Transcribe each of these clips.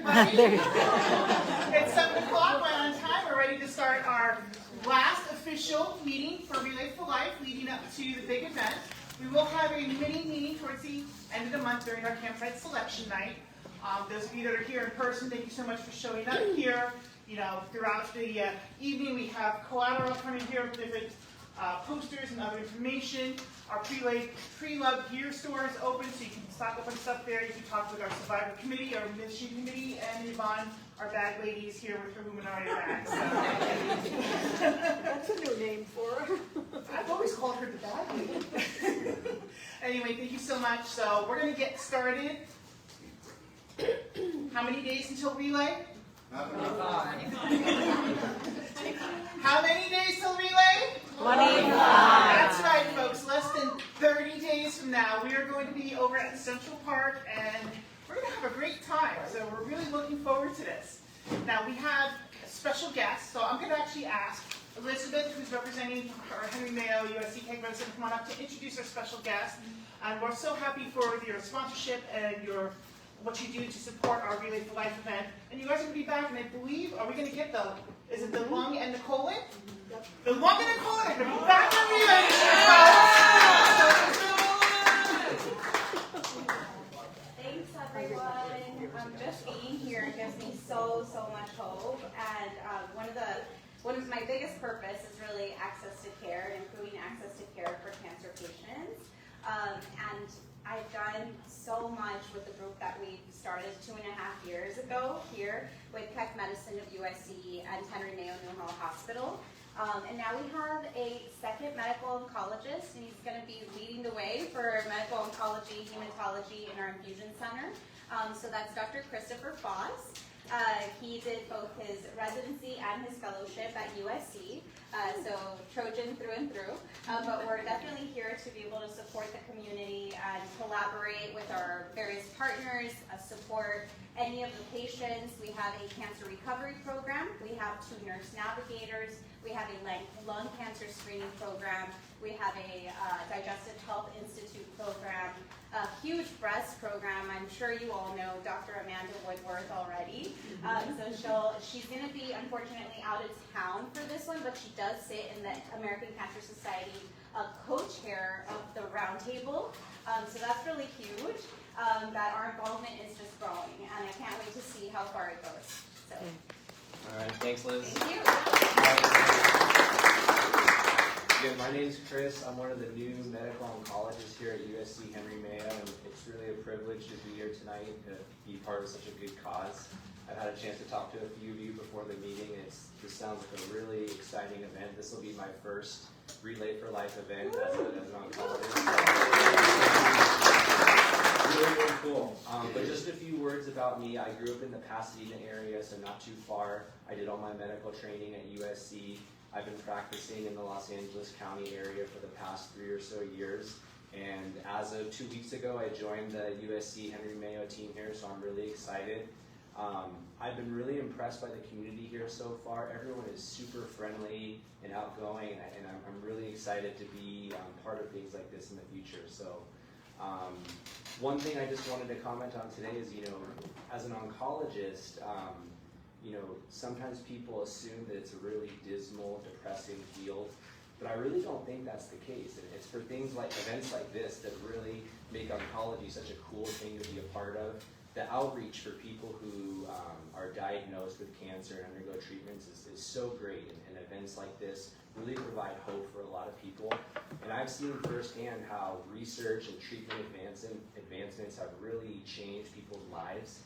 It's 7 o'clock, we're on time. We're ready to start our last official meeting for Relay for Life leading up to the big event. We will have a mini meeting towards the end of the month during our campsite selection night. Those of you that are here in person, thank you so much for showing up here. You know, throughout the evening, we have collateral coming here with different posters and other information. Our pre-love gear store is open, so you can stock up on stuff there. You can talk with our survivor committee, our mission committee, and Yvonne, our bag lady, is here with her Luminari bags. So. That's a new name for her. I've always called her the bag lady. Anyway, thank you so much. So we're going to get started. How many days until relay? 25. How many days till relay? 25. That's right, folks. Less than 30 days from now, we are going to be over at Central Park, and we're going to have a great time. So we're really looking forward to this. Now, we have a special guest, so I'm going to actually ask Elizabeth, who's representing our Henry Mayo USC CAG representative, to come on up to introduce our special guest. And we're so happy for your sponsorship and what you do to support our Relay for Life event. And you guys are going to be back, and I believe, are we going to get is it the lung and the colon? The lung and the colon are going to be back on Relay this year, Thanks, everyone. Just being here gives me so much hope. And one of my biggest purpose is really access to care and improving access to care for cancer patients. And I've done so much with the group that we started 2.5 years ago here with Keck Medicine of USC and Henry Mayo Newhall Hospital. And now we have a second medical oncologist, and he's going to be leading the way for medical oncology, hematology in our infusion center. So that's Dr. Christopher Foss. He did both his residency and his fellowship at USC, so Trojan through and through. But we're definitely here to be able to support the community and collaborate with our various partners, support any of the patients. We have a cancer recovery program. We have 2 nurse navigators. We have a lung cancer screening program. We have a Digestive Health Institute program, a huge breast program. I'm sure you all know Dr. Amanda Woodworth already. So she's going to be unfortunately out of town for this one, but she does sit in the American Cancer Society co-chair of the roundtable. So that's really huge. That our involvement is just growing, and I can't wait to see how far it goes. So. All right, thanks, Liz. Thank you. Again, my name's Chris. I'm one of the new medical oncologists here at USC Henry Mayo, and it's really a privilege to be here tonight to be part of such a good cause. I've had a chance to talk to a few of you before the meeting, and this sounds like a really exciting event. This will be my first Relay for Life event as an oncologist. Really cool. But just a few words about me. I grew up in the Pasadena area, so not too far. I did all my medical training at USC. I've been practicing in the Los Angeles County area for the past 3 or so years. And as of 2 weeks ago, I joined the USC Henry Mayo team here, so I'm really excited. I've been really impressed by the community here so far. Everyone is super friendly and outgoing, and I'm really excited to be part of things like this in the future. So one thing I just wanted to comment on today is, as an oncologist, sometimes people assume that it's a really dismal, depressing field, but I really don't think that's the case. And it's for things like events like this that really make oncology such a cool thing to be a part of. The outreach for people who are diagnosed with cancer and undergo treatments is so great, and events like this really provide hope for a lot of people. And I've seen firsthand how research and treatment advancements have really changed people's lives,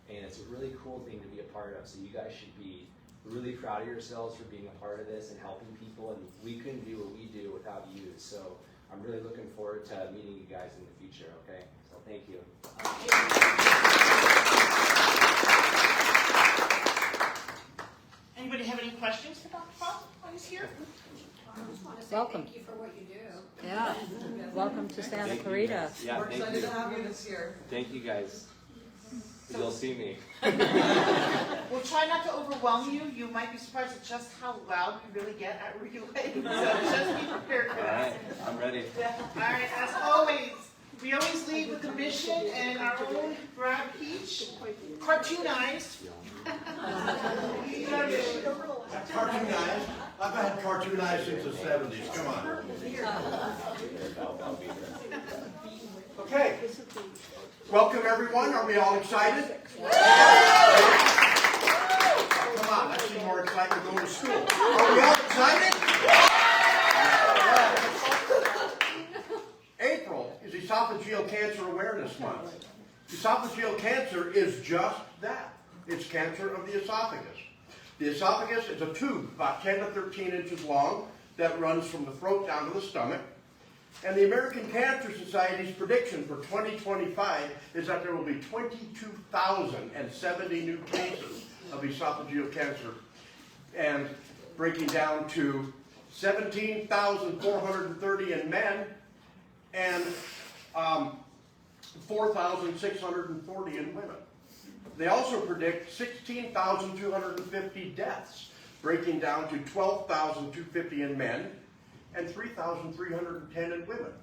and it's a really cool thing to be a part of. So you guys should be really proud of yourselves for being a part of this and helping people, and we couldn't do what we do without you. So I'm really looking forward to meeting you guys in the future, okay? So thank you. Anybody have any questions for Dr. Foss while he's here? I just want to say Welcome. thank you for what you do. Yeah. Welcome to Santa Thank you, Clarita. guys. Yeah, We're thank excited you. to have you this year. Thank you guys. You'll see me. We'll try not to overwhelm you. You might be surprised at just how loud we really get at Relay. So just be prepared for All that. right, I'm ready. All right, as always, we always lead with the mission and our own Brad Peach. cartoonized. Cartoon eyes? I've had cartoon eyes since the 70s, come on. Okay. Welcome everyone, are we all excited? Come on, let's see more excitement going to school. Are we all excited? April is Esophageal Cancer Awareness Month. Esophageal cancer is just that. It's cancer of the esophagus. The esophagus is a tube about 10 to 13 inches long that runs from the throat down to the stomach. And the American Cancer Society's prediction for 2025 is that there will be 22,070 new cases of esophageal cancer, and breaking down to 17,430 in men and 4,640 in women. They also predict 16,250 deaths, breaking down to 12,250 in men and 3,310 in women.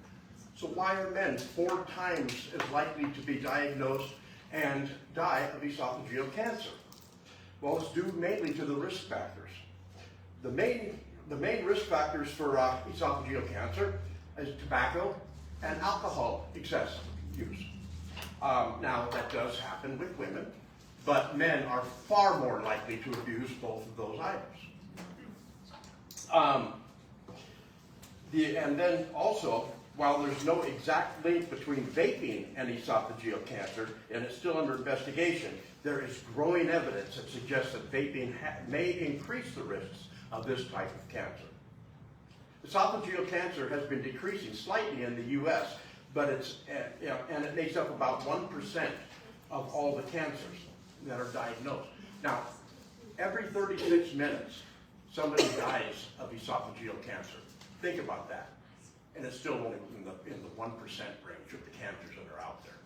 So why are men 4 times as likely to be diagnosed and die of esophageal cancer? Well, it's due mainly to the risk factors. The main risk factors for esophageal cancer is tobacco and alcohol excessive use. Now, that does happen with women, but men are far more likely to abuse both of those items. And then also, while there's no exact link between vaping and esophageal cancer, and it's still under investigation, there is growing evidence that suggests that vaping may increase the risks of this type of cancer. Esophageal cancer has been decreasing slightly in the U.S., but it's and it makes up about 1% of all the cancers that are diagnosed. Now, every 36 minutes, somebody dies of esophageal cancer. Think about that. And it's still only in the 1% range of the cancers that are out there.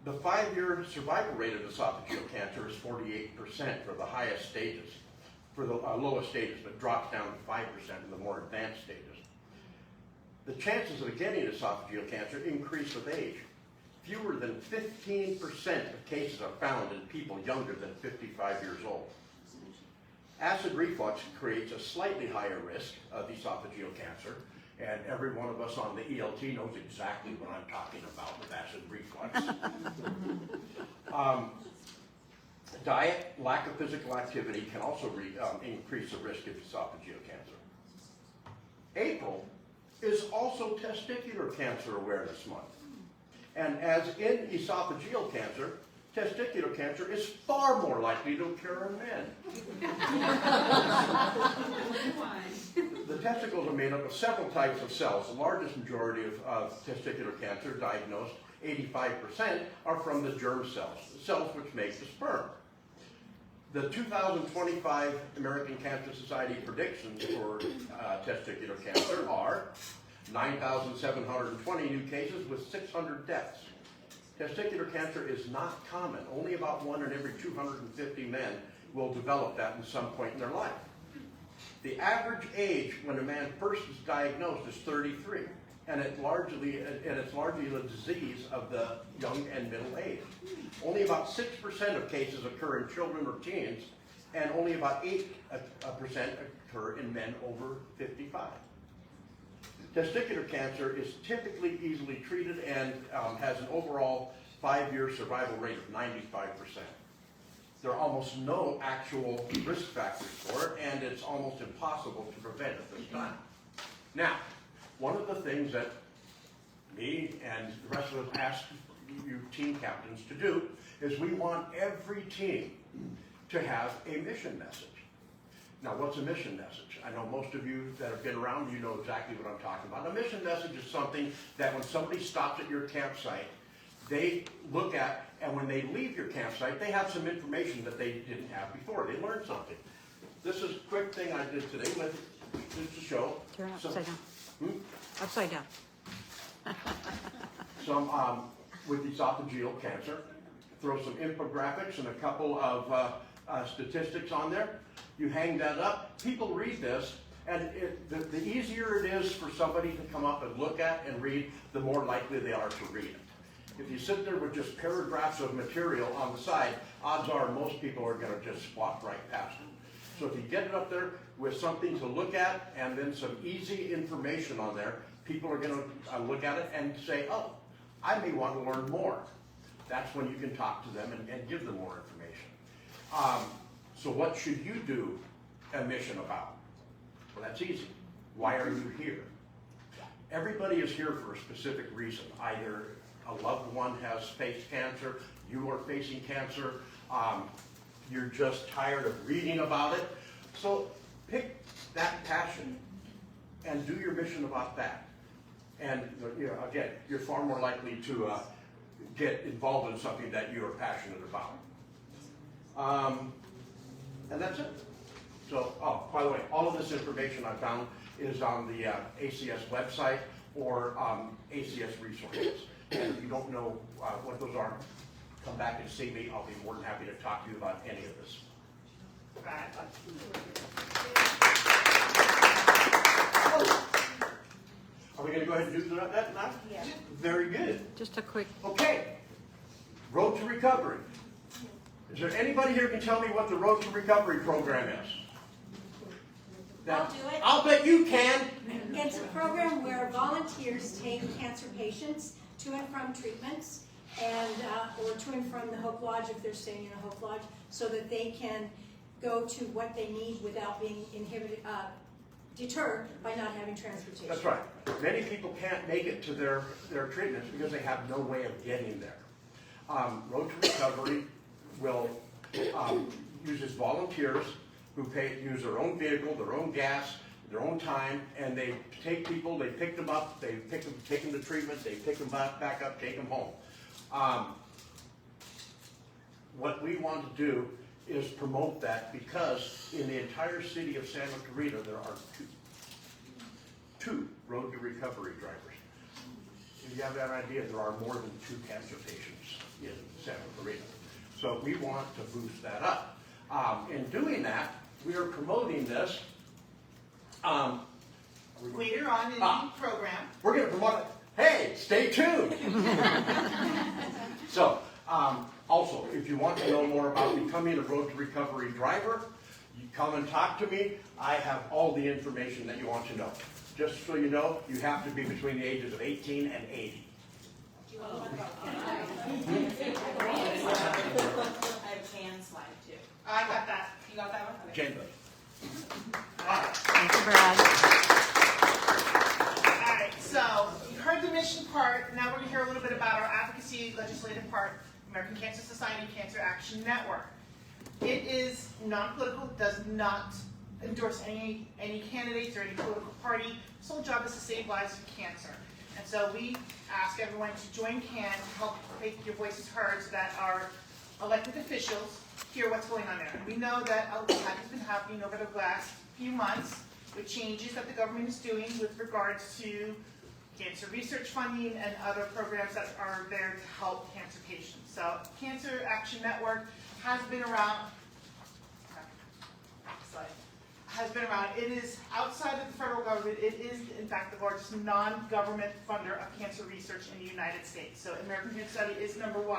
The 5-year survival rate of esophageal cancer is 48% for the highest stages, for the lowest stages, but drops down to 5% in the more advanced stages. The chances of getting esophageal cancer increase with age. Fewer than 15% of cases are found in people younger than 55 years old. Acid reflux creates a slightly higher risk of esophageal cancer, and every one of us on the ELT knows exactly what I'm talking about with acid reflux. Diet, lack of physical activity can also increase the risk of esophageal cancer. April is also Testicular Cancer Awareness Month. And as in esophageal cancer, testicular cancer is far more likely to occur in men. The testicles are made up of several types of cells. The largest majority of testicular cancer diagnosed, 85%, are from the germ cells, the cells which make the sperm. The 2025 American Cancer Society predictions for testicular cancer are 9,720 new cases with 600 deaths. Testicular cancer is not common. Only about 1 in every 250 men will develop that at some point in their life. The average age when a man first is diagnosed is 33, and it's largely a disease of the young and middle age. Only about 6% of cases occur in children or teens, and only about 8% occur in men over 55. Testicular cancer is typically easily treated and has an overall 5-year survival rate of 95%. There are almost no actual risk factors for it, and it's almost impossible to prevent at this time. Now, one of the things that me and the rest of us ask you team captains to do is we want every team to have a mission message. Now, what's a mission message? I know most of you that have been around, you know exactly what I'm talking about. A mission message is something that when somebody stops at your campsite, they look at, and when they leave your campsite, they have some information that they didn't have before. They learned something. This is a quick thing I did today just to show. Turn upside down. Upside down. Some with esophageal cancer. Throw some infographics and a couple of statistics on there. You hang that up. People read this, and the easier it is for somebody to come up and look at and read, the more likely they are to read it. If you sit there with just paragraphs of material on the side, odds are most people are gonna just walk right past it. So if you get it up there with something to look at and then some easy information on there, people are gonna look at it and say, oh, I may want to learn more. That's when you can talk to them and give them more information. So what should you do a mission about? Well, that's easy. Why are you here? Everybody is here for a specific reason. Either a loved one has faced cancer, you are facing cancer, you're just tired of reading about it. So pick that passion and do your mission about that. And again, you're far more likely to get involved in something that you are passionate about. And that's it. So, oh, by the way, all of this information I found is on the ACS website or ACS resources. And if you don't know what those are, come back and see me. I'll be more than happy to talk to you about any of this. Are we going to go ahead and do that now? Yeah. Very good. Just a quick, Okay. Road to Recovery. Is there anybody here who can tell me what the Road to Recovery program is? I'll do it. I'll bet you can. It's a program where volunteers take cancer patients to and from treatments and or to and from the Hope Lodge if they're staying in a Hope Lodge, so that they can go to what they need without being deterred by not having transportation. That's right. Many people can't make it to their treatments because they have no way of getting there. Road to Recovery will uses volunteers who use their own vehicle, their own gas, their own time, and they take people, they pick them up, they take them to treatment, they pick them back up, take them home. What we want to do is promote that, because in the entire city of Santa Clarita there are two Road to Recovery drivers. If you have that idea, there are more than 2 cancer patients in Santa Clarita. So we want to boost that up. In doing that, we are promoting this. Later on in the program. We're going to promote it. Hey, stay tuned. So, also, if you want to know more about becoming a Road to Recovery driver, you come and talk to me. I have all the information that you want to know. Just so you know, you have to be between the ages of 18 and 80. I have Jan's slide too. I got that. You got that one? Okay. Jen does. thank you, Brad. Alright, so you heard the mission part. Now we're going to hear a little bit about our advocacy legislative part, American Cancer Society Cancer Action Network. It is non-political, does not endorse any candidates or any political party. Sole job is to save lives from cancer. And so we ask everyone to join CAN to help make your voices heard, so that our elected officials hear what's going on there. And we know that a lot has been happening over the last few months with changes that the government is doing with regards to cancer research funding and other programs that are there to help cancer patients. So Cancer Action Network has been around. It is outside of the federal government. It is, in fact, the largest non-government funder of cancer research in the United States. So American Cancer Society is number 1.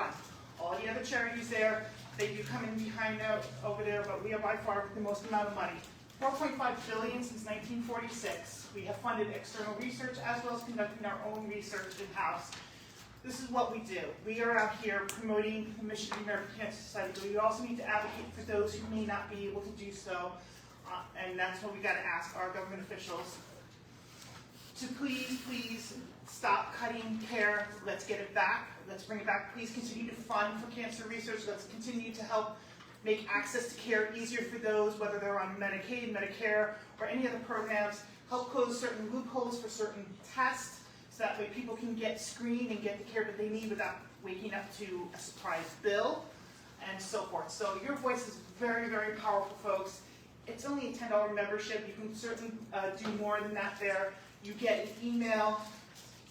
All the other charities there, they do come in behind over there, but we are by far the most amount of money. $4.5 billion since 1946. We have funded external research as well as conducting our own research in-house. This is what we do. We are out here promoting the mission of the American Cancer Society, but we also need to advocate for those who may not be able to do so. And that's what we got to ask our government officials to please stop cutting care. Let's get it back. Let's bring it back. Please continue to fund for cancer research. Let's continue to help make access to care easier for those, whether they're on Medicaid, Medicare, or any other programs. Help close certain loopholes for certain tests, so that way people can get screened and get the care that they need without waking up to a surprise bill, and so forth. So your voice is very, very powerful, folks. It's only a $10 membership. You can certainly do more than that there. You get an email.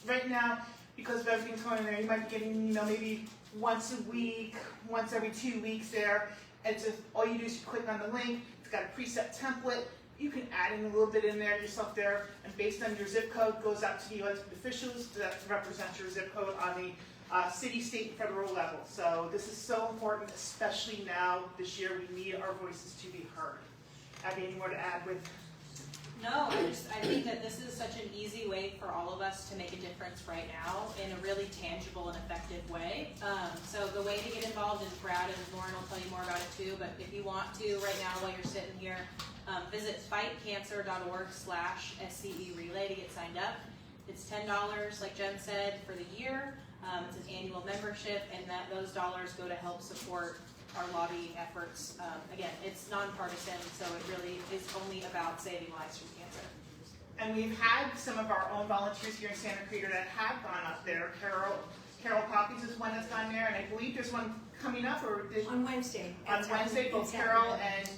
Right now, because of everything going on there, you might be getting an email maybe once a week, once every 2 weeks there. And so all you do is you click on the link. It's got a preset template. You can add in a little bit in there yourself there, and based on your zip code, goes out to the elected officials that represent your zip code on the city, state, and federal level. So this is so important, especially now, this year, we need our voices to be heard. Abby, any more to add with? No, I think that this is such an easy way for all of us to make a difference right now in a really tangible and effective way. So the way to get involved is Brad and Lauren will tell you more about it too, but if you want to right now while you're sitting here, visit fightcancer.org/SCE Relay to get signed up. It's $10, like Jen said, for the year. It's an annual membership, and those dollars go to help support our lobbying efforts. Again, it's nonpartisan, so it really is only about saving lives from cancer. And we've had some of our own volunteers here in Santa Cruz that have gone up there. Carol Poppies is one that's gone there, and I believe there's one coming up, or On Wednesday. on Wednesday, both Carol and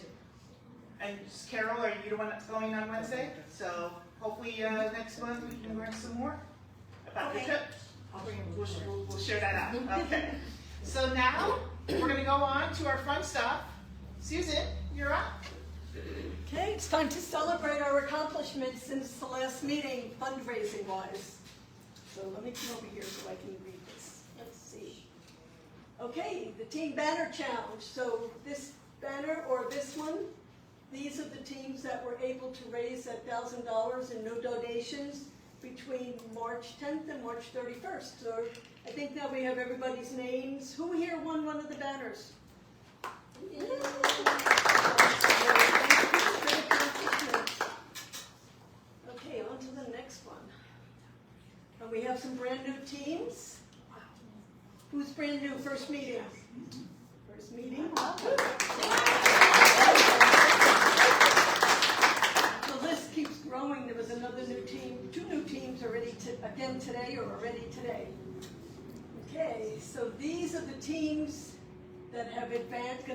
Carol, are you the one that's going on Wednesday? So hopefully next month we can learn some more about the Okay. trip. We'll share that out. Okay. So now we're going to go on to our fun stuff. Susan, you're up. Okay, it's time to celebrate our accomplishments since the last meeting, fundraising wise. So let me come over here so I can read this. Let's see. Okay, the Team Banner Challenge. So this banner or this one, these are the teams that were able to raise $1,000 in no donations between March 10th and March 31st. So I think now we have everybody's names. Who here won one of the banners? Okay, on to the next one. And we have some brand new teams. Who's brand new? First meeting. First meeting. The list keeps growing. There was another new team, 2 new teams already again today or already today. Okay, so these are the teams that have advanced.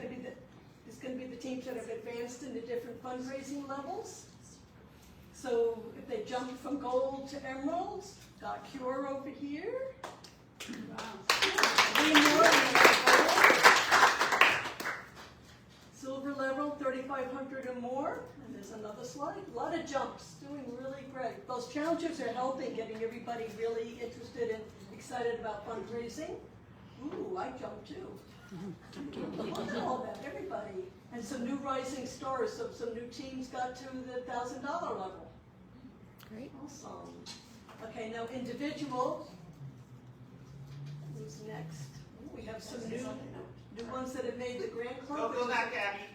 It's going to be the teams that have advanced in the different fundraising levels. So if they jumped from gold to emeralds, got Cure over here. Three more. Silver level, 3,500 or more. And there's another slide. A lot of jumps, doing really great. Those challenges are helping, getting everybody really interested and excited about fundraising. Ooh, I jumped too. Look at all that, everybody. And some new rising stars, so some new teams got to the $1,000 level. Great. Awesome. Okay, now individual. Who's next? Ooh, we have some new ones that have made the Grand Club. Go back, Abby.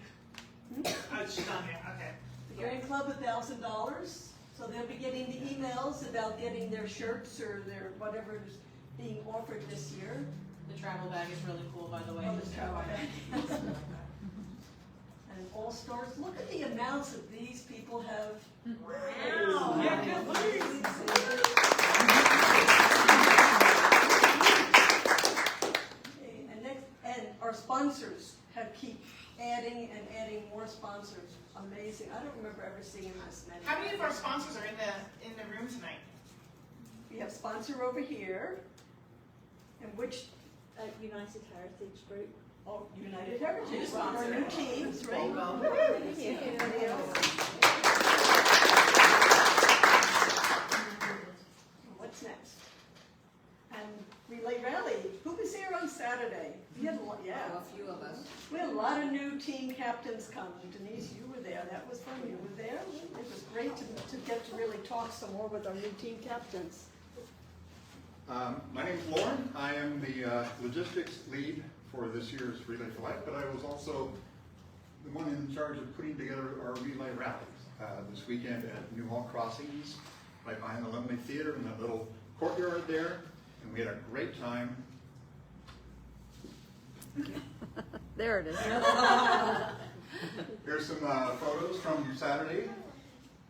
Oh, she's on there. Okay. The Grand Club, $1,000. So they'll be getting the emails about getting their shirts or their whatever is being offered this year. The travel bag is really cool, by the way. Oh, the travel bag. And All Stars, look at the amounts that these people have. Wow. Okay, and our sponsors keep adding and adding more sponsors. Amazing. I don't remember ever seeing this many. How many of our sponsors are in the room tonight? We have sponsor over here. And which, United Heritage Group. oh, United Heritage, one of our new teams, right? What's next? And Relay Rally. Who was here on Saturday? We had a lot, yeah. A few of us. We had a lot of new team captains come. Denise, you were there. That was fun. You were there. It was great to get to really talk some more with our new team captains. My name's Lauren. I am the logistics lead for this year's Relay for Life, but I was also the one in charge of putting together our relay rallies this weekend at New Hall Crossings, right behind the Lumley Theater in that little courtyard there, and we had a great time. There it is. Here's some photos from Saturday.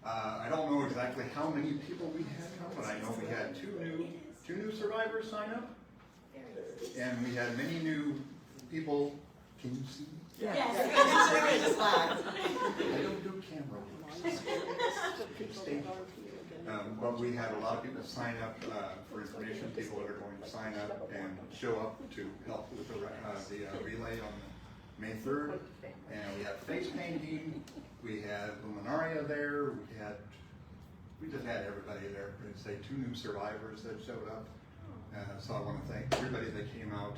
I don't know exactly how many people we had come, but I know we had two new survivors sign up, and we had many new people. Can you see? Yes. I don't do camera work. But we had a lot of people sign up for information. People that are going to sign up and show up to help with the relay on May 3rd. And we had face painting. We had Luminaria there. We just had everybody there. I'd say 2 new survivors that showed up. So I want to thank everybody that came out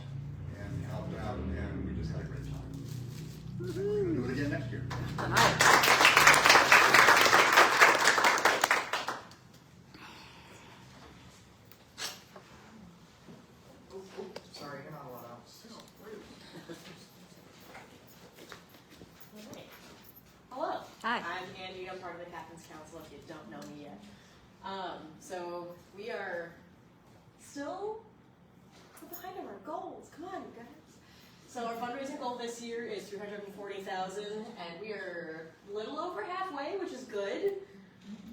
and helped out, and we just had a great time. We're going to do it again next year. Sorry, you're not allowed out. Hello. Hi. I'm Andy. I'm part of the Captain's Council if you don't know me yet. So we are still behind on our goals. Come on, you guys. So our fundraising goal this year is $340,000, and we are a little over halfway, which is good.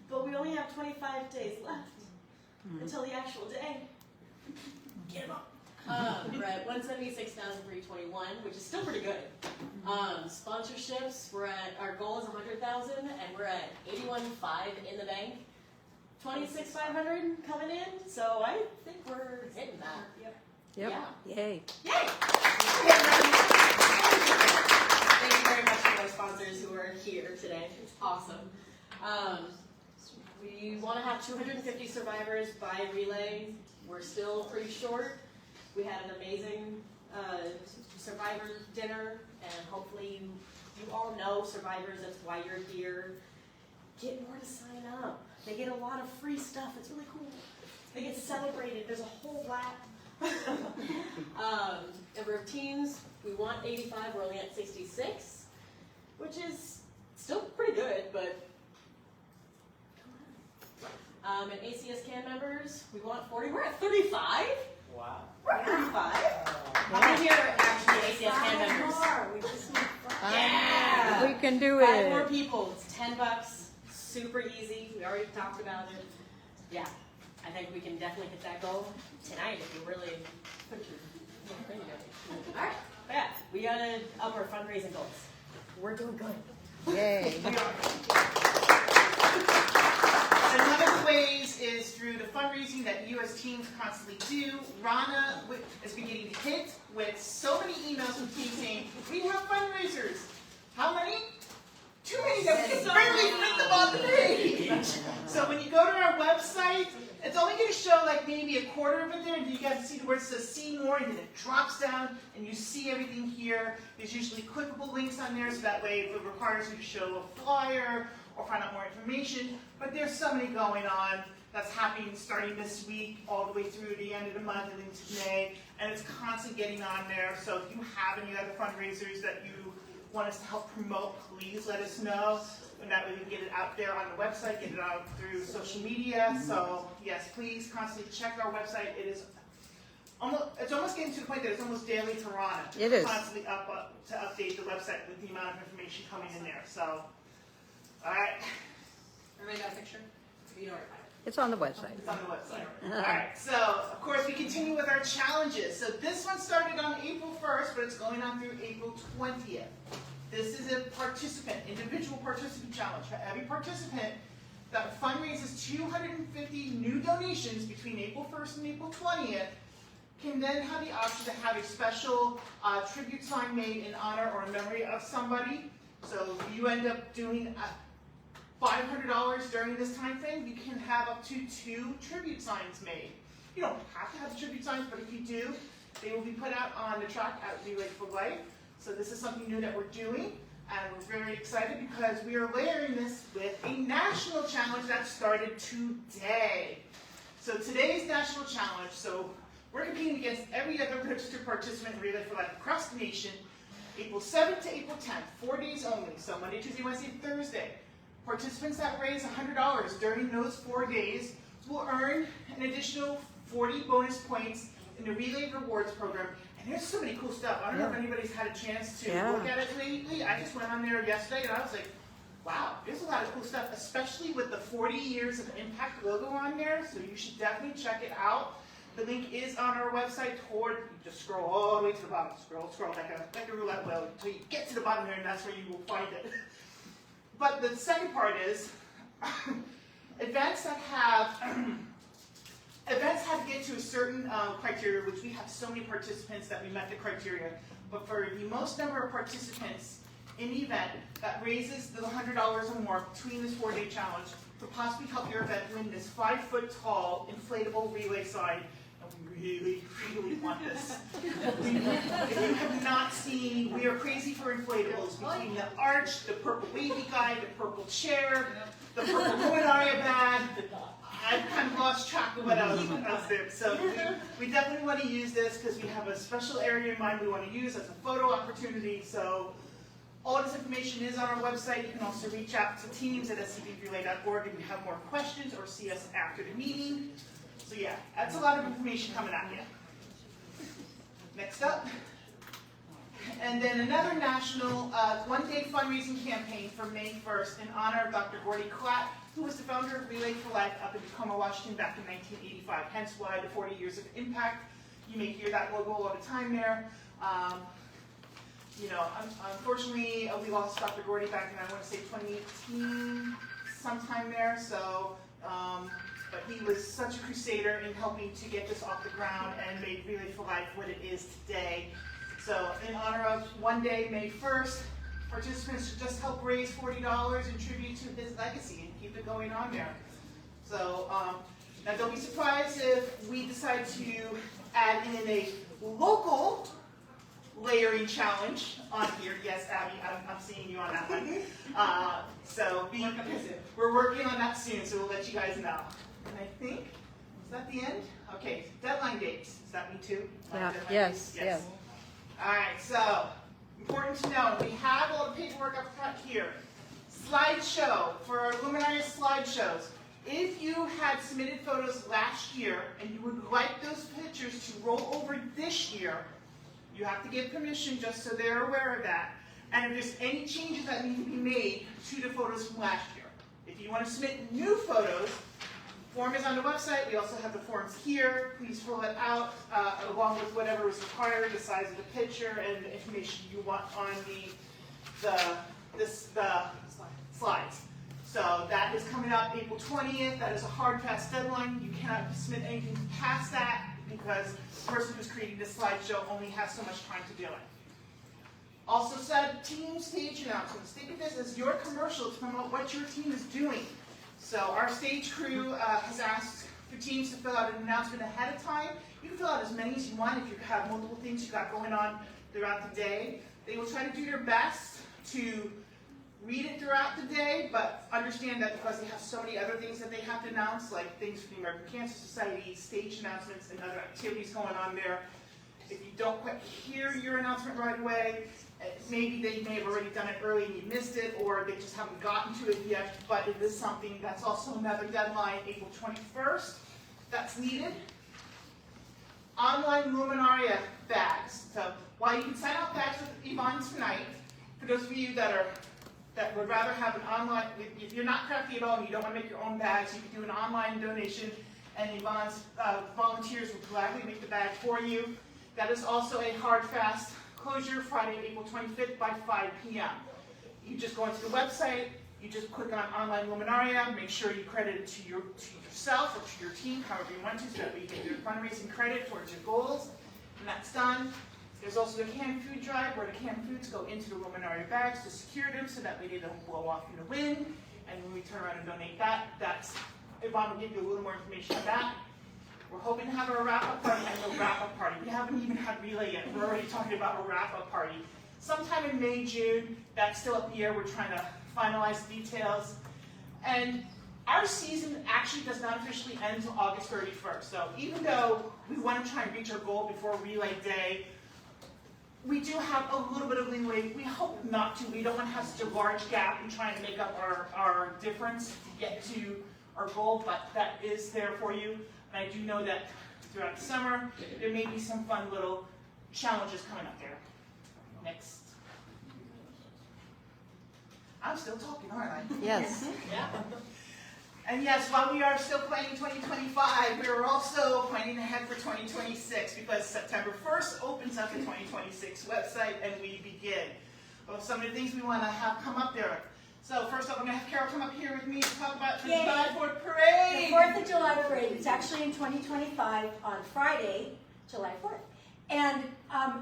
But we only have 25 days left until the actual day. Get 'em up. We're at 176,321, which is still pretty good. Sponsorships, our goal is 100,000, and we're at 81.5 in the bank. 26,500 coming in, so I think we're hitting that. Yep. Yeah. Yay. Yay! Thank you very much to our sponsors who are here today. It's awesome. We want to have 250 survivors by relay. We're still pretty short. We had an amazing survivor dinner, and hopefully you all know survivors. That's why you're here. Get more to sign up. They get a lot of free stuff. It's really cool. They get celebrated. There's a whole lot. Number of teams, we want 85. We're only at 66, which is still pretty good, but and ACS CAN members, we want 40. We're at 35. Wow. We're at 35. How many here are actually ACS CAN members? We just need five. Yeah. We can do 5 more it. people. It's $10. Super easy. We already talked about it. Yeah. I think we can definitely hit that goal tonight if you really put your thing together. All right. Yeah. We gotta up our fundraising goals. We're doing good. Yay. We are. And one of the ways is through the fundraising that you as teams constantly do. Rana has been getting hit with so many emails from teams saying, we have fundraisers. How many? Too many that we can barely fit them on the page. So when you go to our website, it's only going to show like maybe a quarter of it there, and you guys see where it says see more, and then it drops down, and you see everything here. There's usually clickable links on there, so that way if it requires you to show a flyer or find out more information. But there's so many going on that's happening starting this week all the way through the end of the month and into May, and it's constantly getting on there. So if you have any other fundraisers that you want us to help promote, please let us know. And that way we can get it out there on the website, get it out through social media. So yes, please constantly check our website. It's almost getting to the point that it's almost daily to Rana. It is. Constantly to update the website with the amount of information coming in there. So, all right. Everybody got a picture? You know where to find it. It's on the website. It's on the website. All right, so of course we continue with our challenges. So this one started on April 1st, but it's going on through April 20th. This is a individual participant challenge. For every participant that fundraises 250 new donations between April 1st and April 20th can then have the option to have a special tribute sign made in honor or in memory of somebody. So if you end up doing $500 during this time frame, you can have up to 2 tribute signs made. You don't have to have the tribute signs, but if you do, they will be put out on the track at Relay for Life. So this is something new that we're doing, and we're very excited because we are layering this with a national challenge that started today. So today's national challenge, so we're competing against every other registered participant in Relay for Life across the nation, April 7th to April 10th, 4 days only. So Monday, Tuesday, Wednesday, Thursday. Participants that raise $100 during those 4 days will earn an additional 40 bonus points in the Relay Rewards program. And there's so many cool stuff. I don't know if anybody's had a chance to look at it lately. I just went on there yesterday and I was like, wow, there's a lot of cool stuff, especially with the 40 years of impact logo on there. So you should definitely check it out. The link is on our website. You just scroll all the way to the bottom. Scroll like a roulette wheel until you get to the bottom there, and that's where you will find it. But the second part is events have to get to a certain criteria, which we have so many participants that we met the criteria. But for the most number of participants in the event that raises the $100 or more between this 4-day challenge to possibly help your event win this 5-foot tall inflatable relay sign. And we really, really want this. If you have not seen, we are crazy for inflatables. Between the arch, the purple wavy guy, the purple chair, the purple Luminaria bag, I've kind of lost track of what else there. So we definitely want to use this because we have a special area in mind we want to use as a photo opportunity. So all this information is on our website. You can also reach out to teams at scbrelay.org if you have more questions or see us after the meeting. So yeah, that's a lot of information coming at you. Next up. And then another national one-day fundraising campaign for May 1st in honor of Dr. Gordy Klatt, who was the founder of Relay for Life up in Tacoma, Washington back in 1985, hence why the 40 years of impact. You may hear that logo all the time there. Unfortunately, we lost Dr. Gordy back in, I want to say, 2018, sometime there. So, but he was such a crusader in helping to get this off the ground and made Relay for Life what it is today. So, in honor of one day, May 1st, participants should just help raise $40 in tribute to his legacy and keep it going on there. So, now don't be surprised if we decide to add in a local layering challenge on here. Yes, Abby, I'm seeing you on that one. We're working on that soon, so we'll let you guys know. And I think, is that the end? Okay, deadline dates. Is that me too? Yeah. Deadline Yes. dates? Yes. All right, so important to know, we have all the paperwork up front here. Slideshow, for our Luminaria slideshows. If you had submitted photos last year and you would like those pictures to roll over this year, you have to give permission just so they're aware of that. And if there's any changes that need to be made to the photos from last year. If you want to submit new photos, form is on the website. We also have the forms here. Please fill it out along with whatever is required, the size of the picture, and the information you want on the slides. So that is coming up April 20th. That is a hard, fast deadline. You cannot submit anything past that because the person who's creating this slideshow only has so much time to do it. Also said, team stage announcements. Think of this as your commercial to promote what your team is doing. So our stage crew has asked for teams to fill out an announcement ahead of time. You can fill out as many as you want if you have multiple things you got going on throughout the day. They will try to do their best to read it throughout the day, but understand that because they have so many other things that they have to announce, like things for the American Cancer Society, stage announcements, and other activities going on there. If you don't quite hear your announcement right away, maybe they may have already done it early and you missed it, or they just haven't gotten to it yet, but it is something that's also another deadline, April 21st, that's needed. Online Luminaria bags. So while you can sign up bags with Yvonne tonight, for those of you that would rather have an online, if you're not crafty at all and you don't want to make your own bags, you can do an online donation and Yvonne's volunteers will gladly make the bag for you. That is also a hard, fast closure, Friday, April 25th by 5 p.m. You just go into the website, you just click on Online Luminaria, make sure you credit it to yourself or to your team, however you want to, so that we get your fundraising credit towards your goals, and that's done. There's also the canned food drive, where the canned foods go into the Luminaria bags to secure them, so that way they don't blow off in the wind, and when we turn around and donate that, Yvonne will give you a little more information on that. We're hoping to have a wrap-up party and a wrap-up party. We haven't even had relay yet. We're already talking about a wrap-up party. Sometime in May, June, that's still up in the air. We're trying to finalize the details. And our season actually does not officially end until August 31st. So even though we want to try and reach our goal before Relay Day, we do have a little bit of leeway. We hope not to. We don't want to have such a large gap in trying to make up our difference to get to our goal, but that is there for you. And I do know that throughout the summer, there may be some fun little challenges coming up there. Next. I'm still talking, aren't I? Yes. Yeah. And yes, while we are still planning 2025, we are also planning ahead for 2026 because September 1st opens up the 2026 website and we begin. Well, some of the things we want to have come up there. So first up, I'm going to have Carol come up here with me to talk about the July 4th Parade. The 4th of July Parade. It's actually in 2025 on Friday, July 4th. And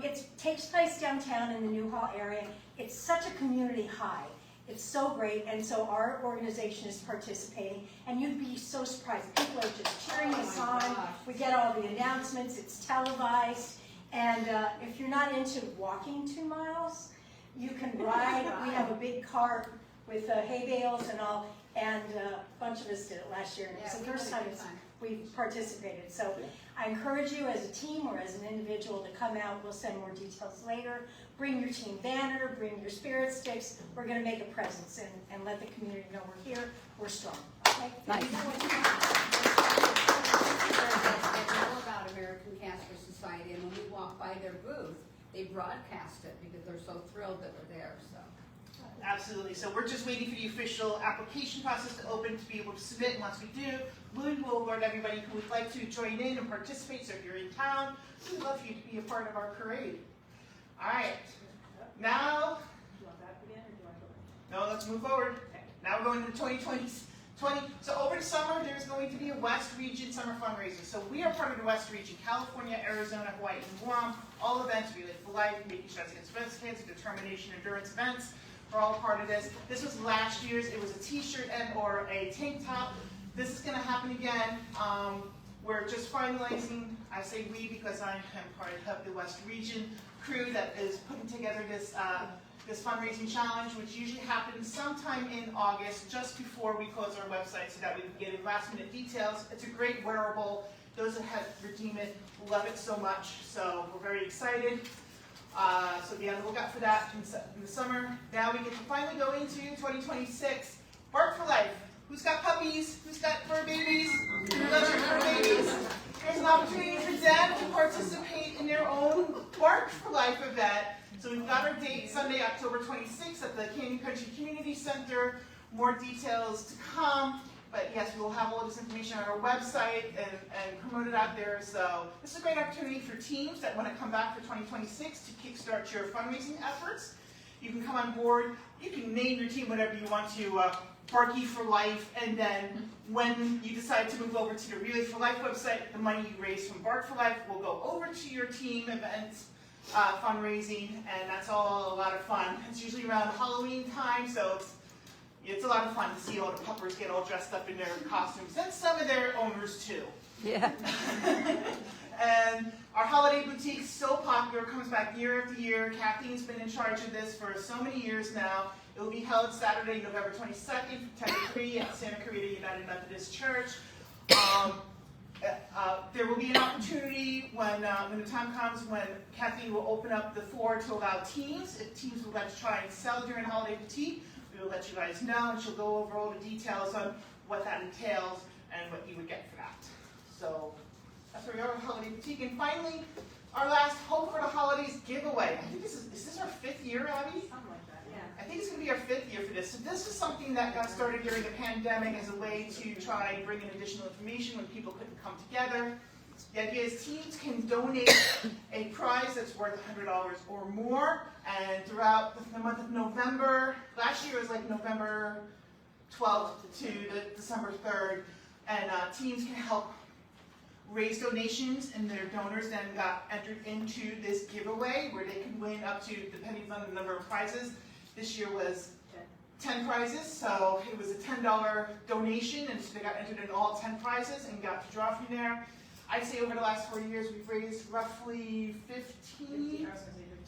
it takes place downtown in the Newhall area. It's such a community high. It's so great, and so our organization is participating, and you'd be so surprised. People are just cheering us on. We get all the announcements, it's televised, and if you're not into walking 2 miles, you can ride. We have a big cart with hay bales and all, and a bunch of us did it last year, and it's the first time we've participated. So I encourage you as a team or as an individual to come out. We'll send more details later. Bring your team banner, bring your spirit sticks. We're going to make a presence and let the community know we're here, we're strong. Okay? Nice. I know about American Cancer Society, and when we walk by their booth, they broadcast it because they're so thrilled that we're there, so. Absolutely. So we're just waiting for the official application process to open to be able to submit. And once we do, we will alert everybody who would like to join in and participate. So if you're in town, we'd love for you to be a part of our parade. All right. Now, Do you want that again, or do you want to go? no, let's move forward. Now we're going to 2020. So over the summer, there's going to be a West Region summer fundraiser. So we are part of the West Region: California, Arizona, Hawaii, and Guam. All events, Relay for Life, Making Strides Against Breast Cancer, Determination, Endurance events. We're all part of this. This was last year's. It was a t-shirt and or a tank top. This is going to happen again. We're just finalizing. I say we because I am part of the West Region crew that is putting together this this fundraising challenge, which usually happens sometime in August, just before we close our website, so that we can get last minute details. It's a great wearable. Those that have redeemed it love it so much. So we're very excited. So be on the lookout for that in the summer. Now we get to finally go into 2026. Bark for Life. Who's got puppies? Who's got fur babies? Who loves your fur babies? There's an opportunity for them to participate in their own Bark for Life event. So we've got our date, Sunday, October 26th at the Canyon Country Community Center. More details to come. But yes, we will have all this information on our website and promote it out there. So this is a great opportunity for teams that want to come back for 2026 to kickstart your fundraising efforts. You can come on board. You can name your team whatever you want to, Barky for Life. And then when you decide to move over to the Relay for Life website, the money you raise from Bark for Life will go over to your team events, fundraising, and that's all a lot of fun. It's usually around Halloween time, so it's a lot of fun to see all the puppers get all dressed up in their costumes, and some of their owners too. Yeah. And our holiday boutique is so popular, comes back year after year. Kathleen's been in charge of this for so many years now. It will be held Saturday, November 22nd from 10 to 3 at Santa Clarita United Methodist Church. There will be an opportunity when the time comes when Kathleen will open up the floor to allow teams. If teams would like to try and sell during holiday boutique, we will let you guys know, and she'll go over all the details on what that entails and what you would get for that. So that's where we are with Holiday Boutique. And finally, our last Hope for the Holidays giveaway. I think is this our 5th year, Abby? Something like that, yeah. I think it's going to be our 5th year for this. So this is something that got started during the pandemic as a way to try and bring in additional information when people couldn't come together. The idea is teams can donate a prize that's worth $100 or more, and throughout the month of November, last year was like November 12th to December 3rd, and teams can help raise donations, and their donors then got entered into this giveaway where they could win up to, depending on the number of prizes. This year was 10 prizes, so it was a $10 donation, and so they got entered in all 10 prizes and got to draw from there. I'd say over the last 4 years, we've raised roughly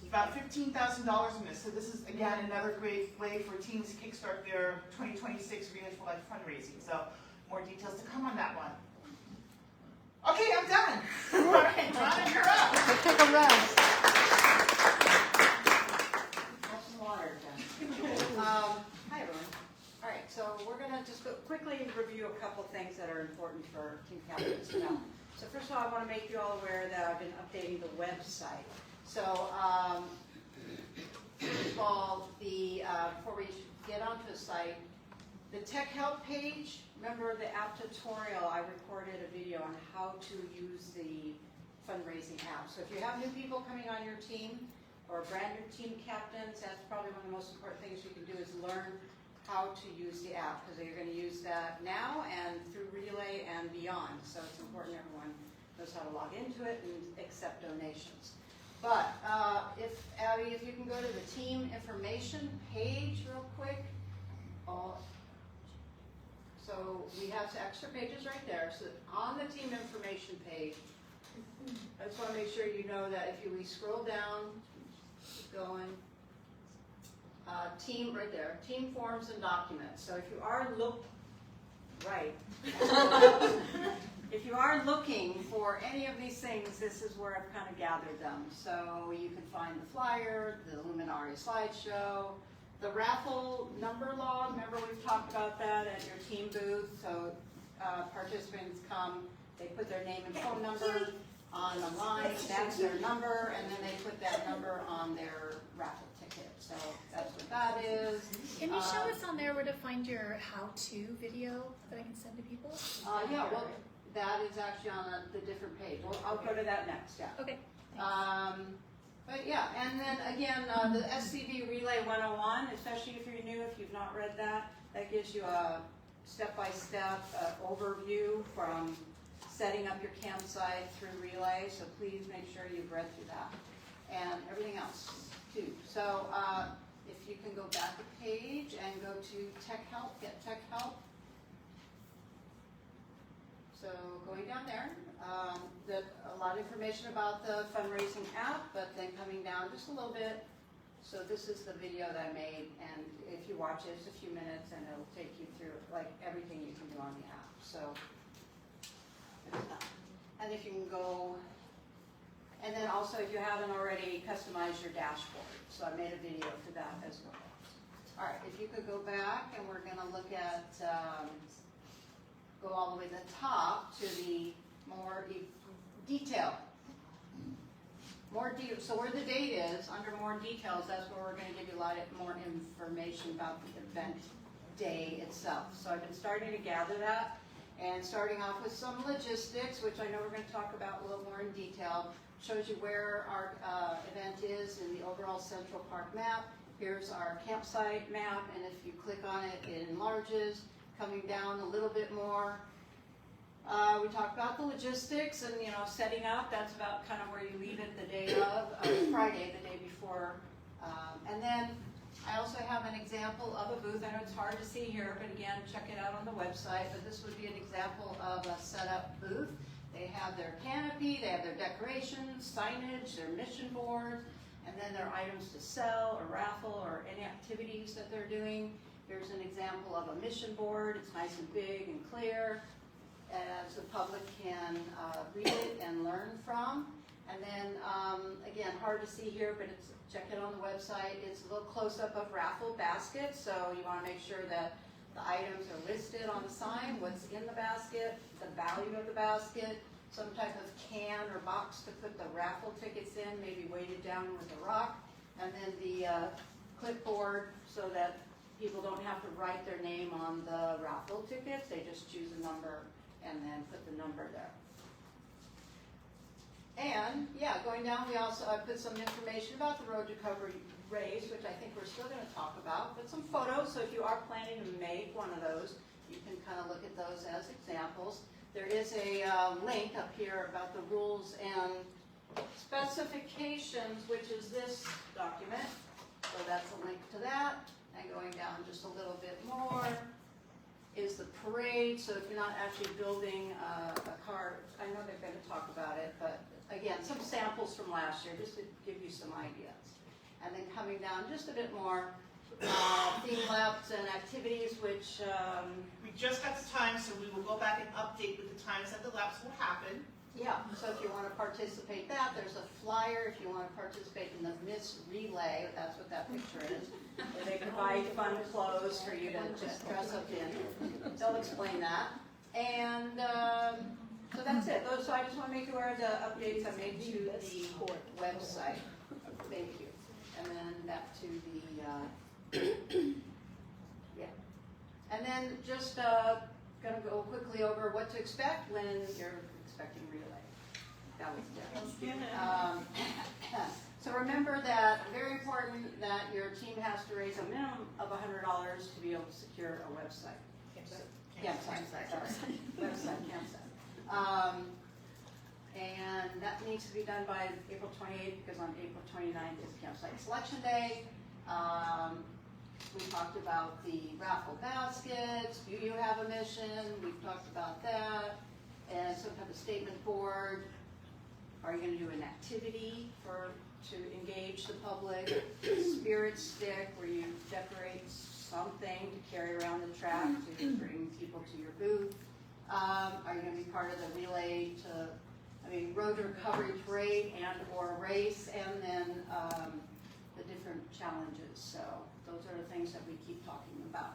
about $15,000 in this. So this is, again, another great way for teams to kickstart their 2026 Relay for Life fundraising. So more details to come on that one. Okay, I'm done. All right, Ron, you're up. Let's take a rest. Have some water, then. Hi, everyone. All right, so we're going to just quickly review a couple things that are important for team captains to know. So first of all, I want to make you all aware that I've been updating the website. So first of all, before we get onto the site, the Tech Help page, remember the app tutorial, I recorded a video on how to use the fundraising app. So if you have new people coming on your team or brand new team captains, that's probably one of the most important things you can do is learn how to use the app, because you're going to use that now and through Relay and beyond. So it's important everyone knows how to log into it and accept donations. But Abby, if you can go to the team information page real quick, all, so we have some extra pages right there. So on the team information page, I just want to make sure you know that if we scroll down, keep going, team right there, team forms and documents. So if you are if you are looking for any of these things, this is where I've kind of gathered them. So you can find the flyer, the Luminari slideshow, the raffle number log. Remember we've talked about that at your team booth. So participants come, they put their name and phone number on the line, that's their number, and then they put that number on their raffle ticket. So that's what that is. Can you show us on there where to find your how-to video that I can send to people? Yeah, well, that is actually on the different page. Well, I'll go to that next, yeah. Okay. But yeah, and then again, the SCV Relay 101, especially if you're new, if you've not read that, that gives you a step-by-step overview from setting up your campsite through Relay, so please make sure you've read through that. And everything else too. So if you can go back a page and go to Tech Help, get Tech Help. So going down there, a lot of information about the fundraising app, but then coming down just a little bit. So this is the video that I made, and if you watch it, it's a few minutes, and it'll take you through like everything you can do on the app. So, and if you can go, and then also if you haven't already, customize your dashboard. So I made a video for that as well. All right, if you could go back, and we're going to look at. Go all the way to the top to the more detail. So where the date is, under more details, that's where we're going to give you a lot more information about the event day itself. So I've been starting to gather that, and starting off with some logistics, which I know we're going to talk about a little more in detail. Shows you where our event is in the overall Central Park map. Here's our campsite map, and if you click on it, it enlarges. Coming down a little bit more, we talked about the logistics and setting up. That's about kind of where you leave it the day of Friday, the day before, and then I also have an example of a booth. I know it's hard to see here, but again, check it out on the website. But this would be an example of a setup booth. They have their canopy, they have their decorations, signage, their mission board, and then their items to sell, or raffle, or any activities that they're doing. Here's an example of a mission board. It's nice and big and clear, as the public can read it and learn from. And then, again, hard to see here, but check it on the website. It's a little close-up of raffle baskets, so you want to make sure that the items are listed on the sign, what's in the basket, the value of the basket, some type of can or box to put the raffle tickets in, maybe weighted down with a rock, and then the clipboard so that people don't have to write their name on the raffle tickets. They just choose a number and then put the number there. And yeah, going down, we also put some information about the Road to Recovery race, which I think we're still going to talk about, but some photos. So if you are planning to make one of those, you can kind of look at those as examples. There is a link up here about the rules and specifications, which is this document. So that's a link to that. And going down just a little bit more is the parade. So if you're not actually building a car, I know they're going to talk about it, but again, some samples from last year just to give you some ideas. And then coming down just a bit more, theme laps and activities, which... we just got the time, so we will go back and update with the times that the laps will happen. Yeah, so if you want to participate that, there's a flyer. If you want to participate in the Miss Relay, that's what that picture is. Where they provide fun clothes for you to just dress up in. They'll explain that. And so that's it. So I just want to make you aware of the updates I made to the website. Thank you. And then back to the, yeah. And then just going to go quickly over what to expect when you're expecting Relay. That was good. So remember that, very important that your team has to raise a minimum of $100 to be able to secure a website. Campsite. Website, campsite. And that needs to be done by April 28th, because on April 29th is campsite selection day. We talked about the raffle baskets. Do you have a mission? We've talked about that. And some type of statement board. Are you going to do an activity to engage the public? Spirit stick, where you decorate something to carry around the track to bring people to your booth. Are you going to be part of the relay road to recovery parade and or race, and then the different challenges. So those are the things that we keep talking about.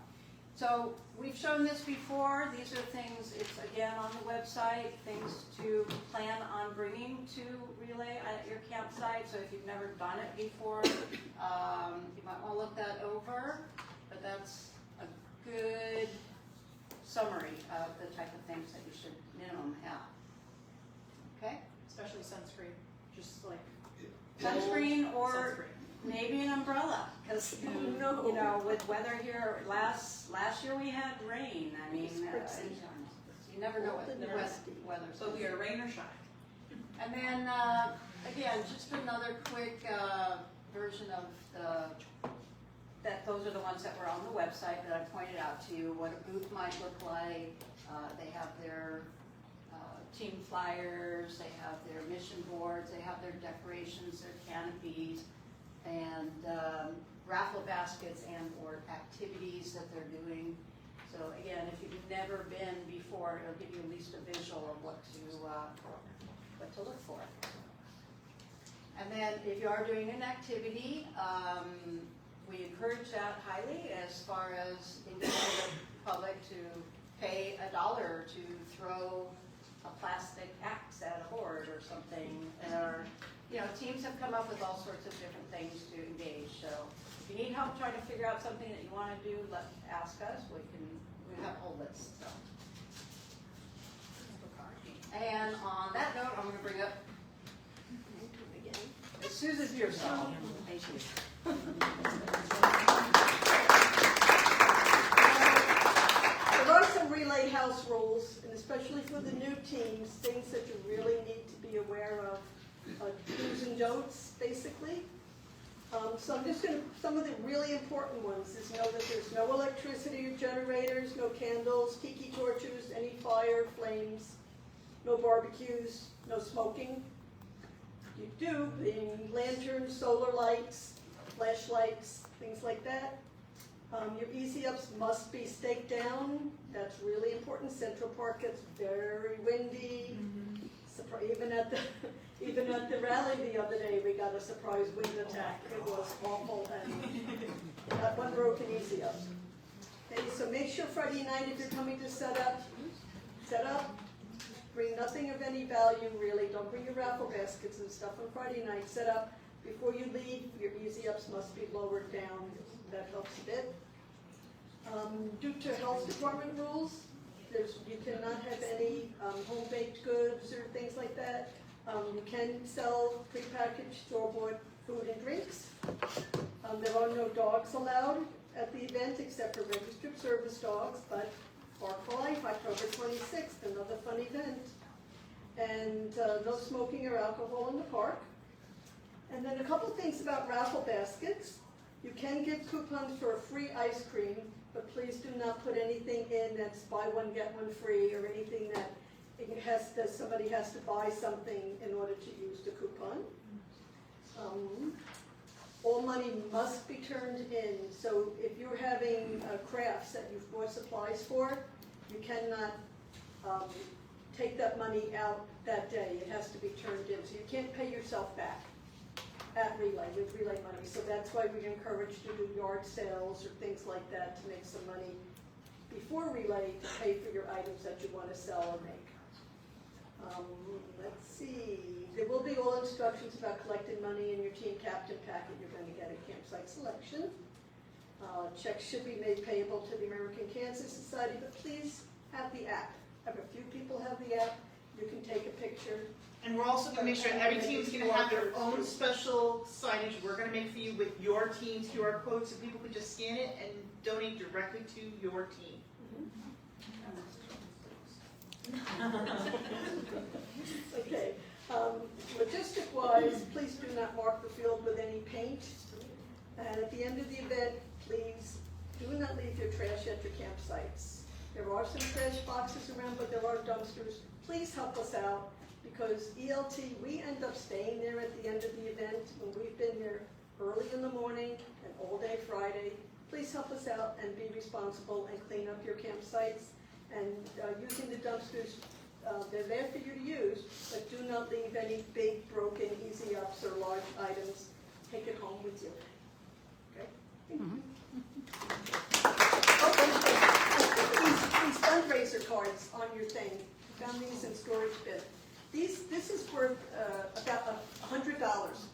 So we've shown this before. These are things, it's again on the website, things to plan on bringing to Relay at your campsite. So if you've never done it before, you might want to look that over. But that's a good summary of the type of things that you should minimum have. Okay? Especially sunscreen, just like. Sunscreen or Sunscreen. maybe an umbrella, because with weather here, last year we had rain. I mean, you never know what the weather's. So we are rain or shine. And then again, just another quick version of those are the ones that were on the website that I pointed out to you. What a booth might look like. They have their team flyers, they have their mission boards, they have their decorations, their canopies, and raffle baskets and or activities that they're doing. So again, if you've never been before, it'll give you at least a visual of what to look for. And then if you are doing an activity, we encourage that highly as far as engaging the public to pay $1 to throw a plastic axe at a board or something. Or, teams have come up with all sorts of different things to engage. So if you need help trying to figure out something that you want to do, ask us. We have a whole list. So. And on that note, I'm going to bring up Susan Pearsall. Thank you. There are some Relay House rules, and especially for the new teams, things that you really need to be aware of, do's and don'ts, basically. So I'm just going to, some of the really important ones is know that there's no electricity or generators, no candles, tiki torches, any fire, flames, no barbecues, no smoking. You do being lanterns, solar lights, flashlights, things like that. Your easy-ups must be staked down. That's really important. Central Park gets very windy. Even at the rally the other day, we got a surprise wind attack. It was awful, and got one broken easy-up. Okay, so make sure Friday night, if you're coming to set up. Bring nothing of any value, really. Don't bring your raffle baskets and stuff on Friday night. Set up before you leave. Your easy-ups must be lowered down. That helps a bit. Due to health department rules, you cannot have any home-baked goods or things like that. You can sell prepackaged store-bought food and drinks. There are no dogs allowed at the event except for registered service dogs, but Park for Life, October 26th, another fun event. And no smoking or alcohol in the park. And then a couple things about raffle baskets. You can get coupons for a free ice cream, but please do not put anything in that's buy one, get one free, or anything that somebody has to buy something in order to use the coupon. All money must be turned in. So if you're having crafts that you've bought supplies for, you cannot take that money out that day. It has to be turned in. So you can't pay yourself back at Relay with Relay money. So that's why we encourage to do yard sales or things like that to make some money before Relay to pay for your items that you want to sell or make. Let's see. There will be all instructions about collecting money in your team captain packet you're going to get at campsite selection. Checks should be made payable to the American Cancer Society, but please have the app. Have a few people have the app. You can take a picture. And we're also going to make sure every team's going to have their own special signage we're going to make for you with your team's QR code, so people can just scan it and donate directly to your team. Okay. Logistic-wise, please do not mark the field with any paint. And at the end of the event, please do not leave your trash at your campsites. There are some trash boxes around, but there are dumpsters. Please help us out, because ELT, we end up staying there at the end of the event when we've been there early in the morning and all day Friday. Please help us out and be responsible and clean up your campsites. And using the dumpsters, they're there for you to use, but do not leave any big, broken, easy ups or large items. Take it home with you. Okay? Thank you. These fundraiser cards on your thing. Found these in storage bin. This is worth about $100.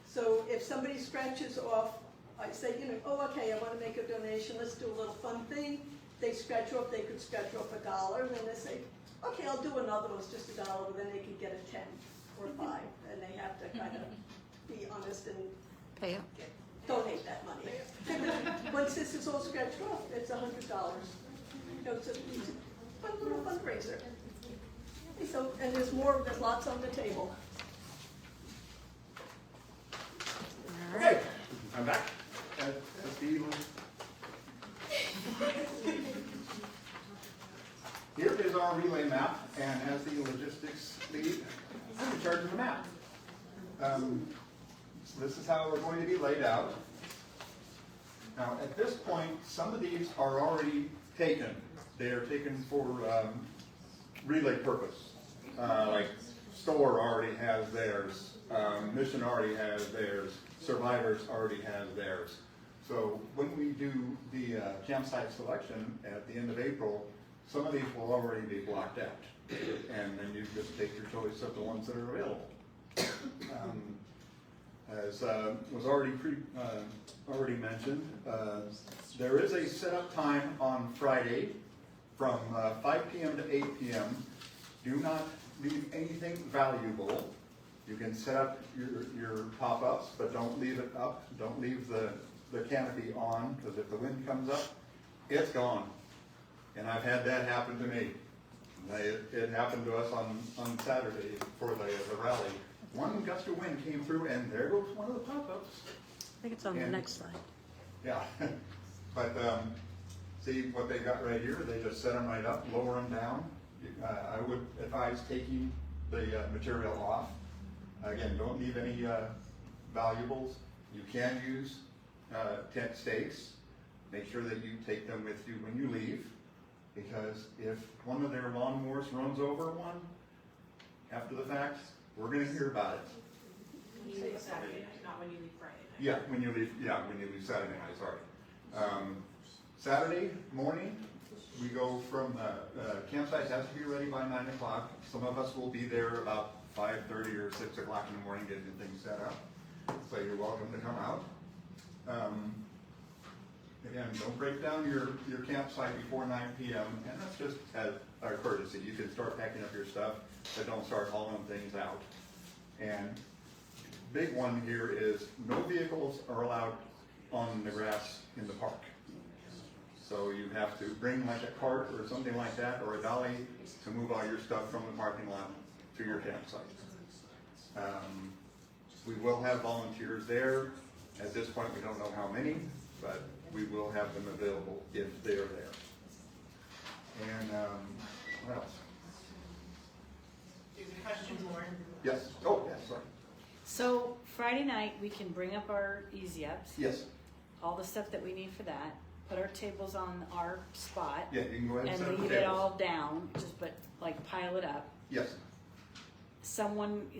So if somebody scratches off, I say, oh, okay, I want to make a donation. Let's do a little fun thing. They scratch off. They could scratch off $1, and then they say, okay, I'll do another one. It's just $1. But then they could get a 10 or 5, and they have to kind of be honest and Pay up. donate that money. Once this is all scratched off, it's $100. It's a fun little fundraiser. So, and there's lots on the table. Okay, I'm back. As the Here is our relay map, and as the logistics lead, I'm in charge of the map. This is how we're going to be laid out. Now, at this point, some of these are already taken. They are taken for relay purpose. Like STORE already has theirs, Mission already has theirs, Survivors already has theirs. So when we do the campsite selection at the end of April, some of these will already be blocked out. And then you just take your choice of the ones that are available. As was already mentioned, there is a setup time on Friday from 5 p.m. to 8 p.m. Do not leave anything valuable. You can set up your pop-ups, but don't leave it up. Don't leave the canopy on, because if the wind comes up, it's gone. And I've had that happen to me. It happened to us on Saturday for the rally. One gust of wind came through, and there goes one of the pop-ups. I think it's on the next slide. Yeah, but see what they got right here? They just set them right up, lower them down. I would advise taking the material off. Again, don't leave any valuables. You can use tent stakes. Make sure that you take them with you when you leave, because if one of their lawnmowers runs over one after the fact, we're going to hear about it. When you leave Saturday night, not when you leave Friday night. Yeah, when you leave Saturday night, sorry. Saturday morning, we go from, campsite has to be ready by 9 o'clock. Some of us will be there about 5:30 or 6 o'clock in the morning getting things set up. So you're welcome to come out. Again, don't break down your campsite before 9 p.m. And that's just as a courtesy. You can start packing up your stuff, but don't start hauling things out. And big one here is no vehicles are allowed on the grass in the park. So you have to bring like a cart or something like that, or a dolly, to move all your stuff from the parking lot to your campsite. We will have volunteers there. At this point, we don't know how many, but we will have them available if they are there. And what else? Do you have questions, Lauren? Yes. Oh, yes, sorry. So Friday night, we can bring up our easy ups. Yes. All the stuff that we need for that. Put our tables on our spot. Yeah, you can go ahead and set up And the leave it tables. all down, but like pile it up. Yes. Is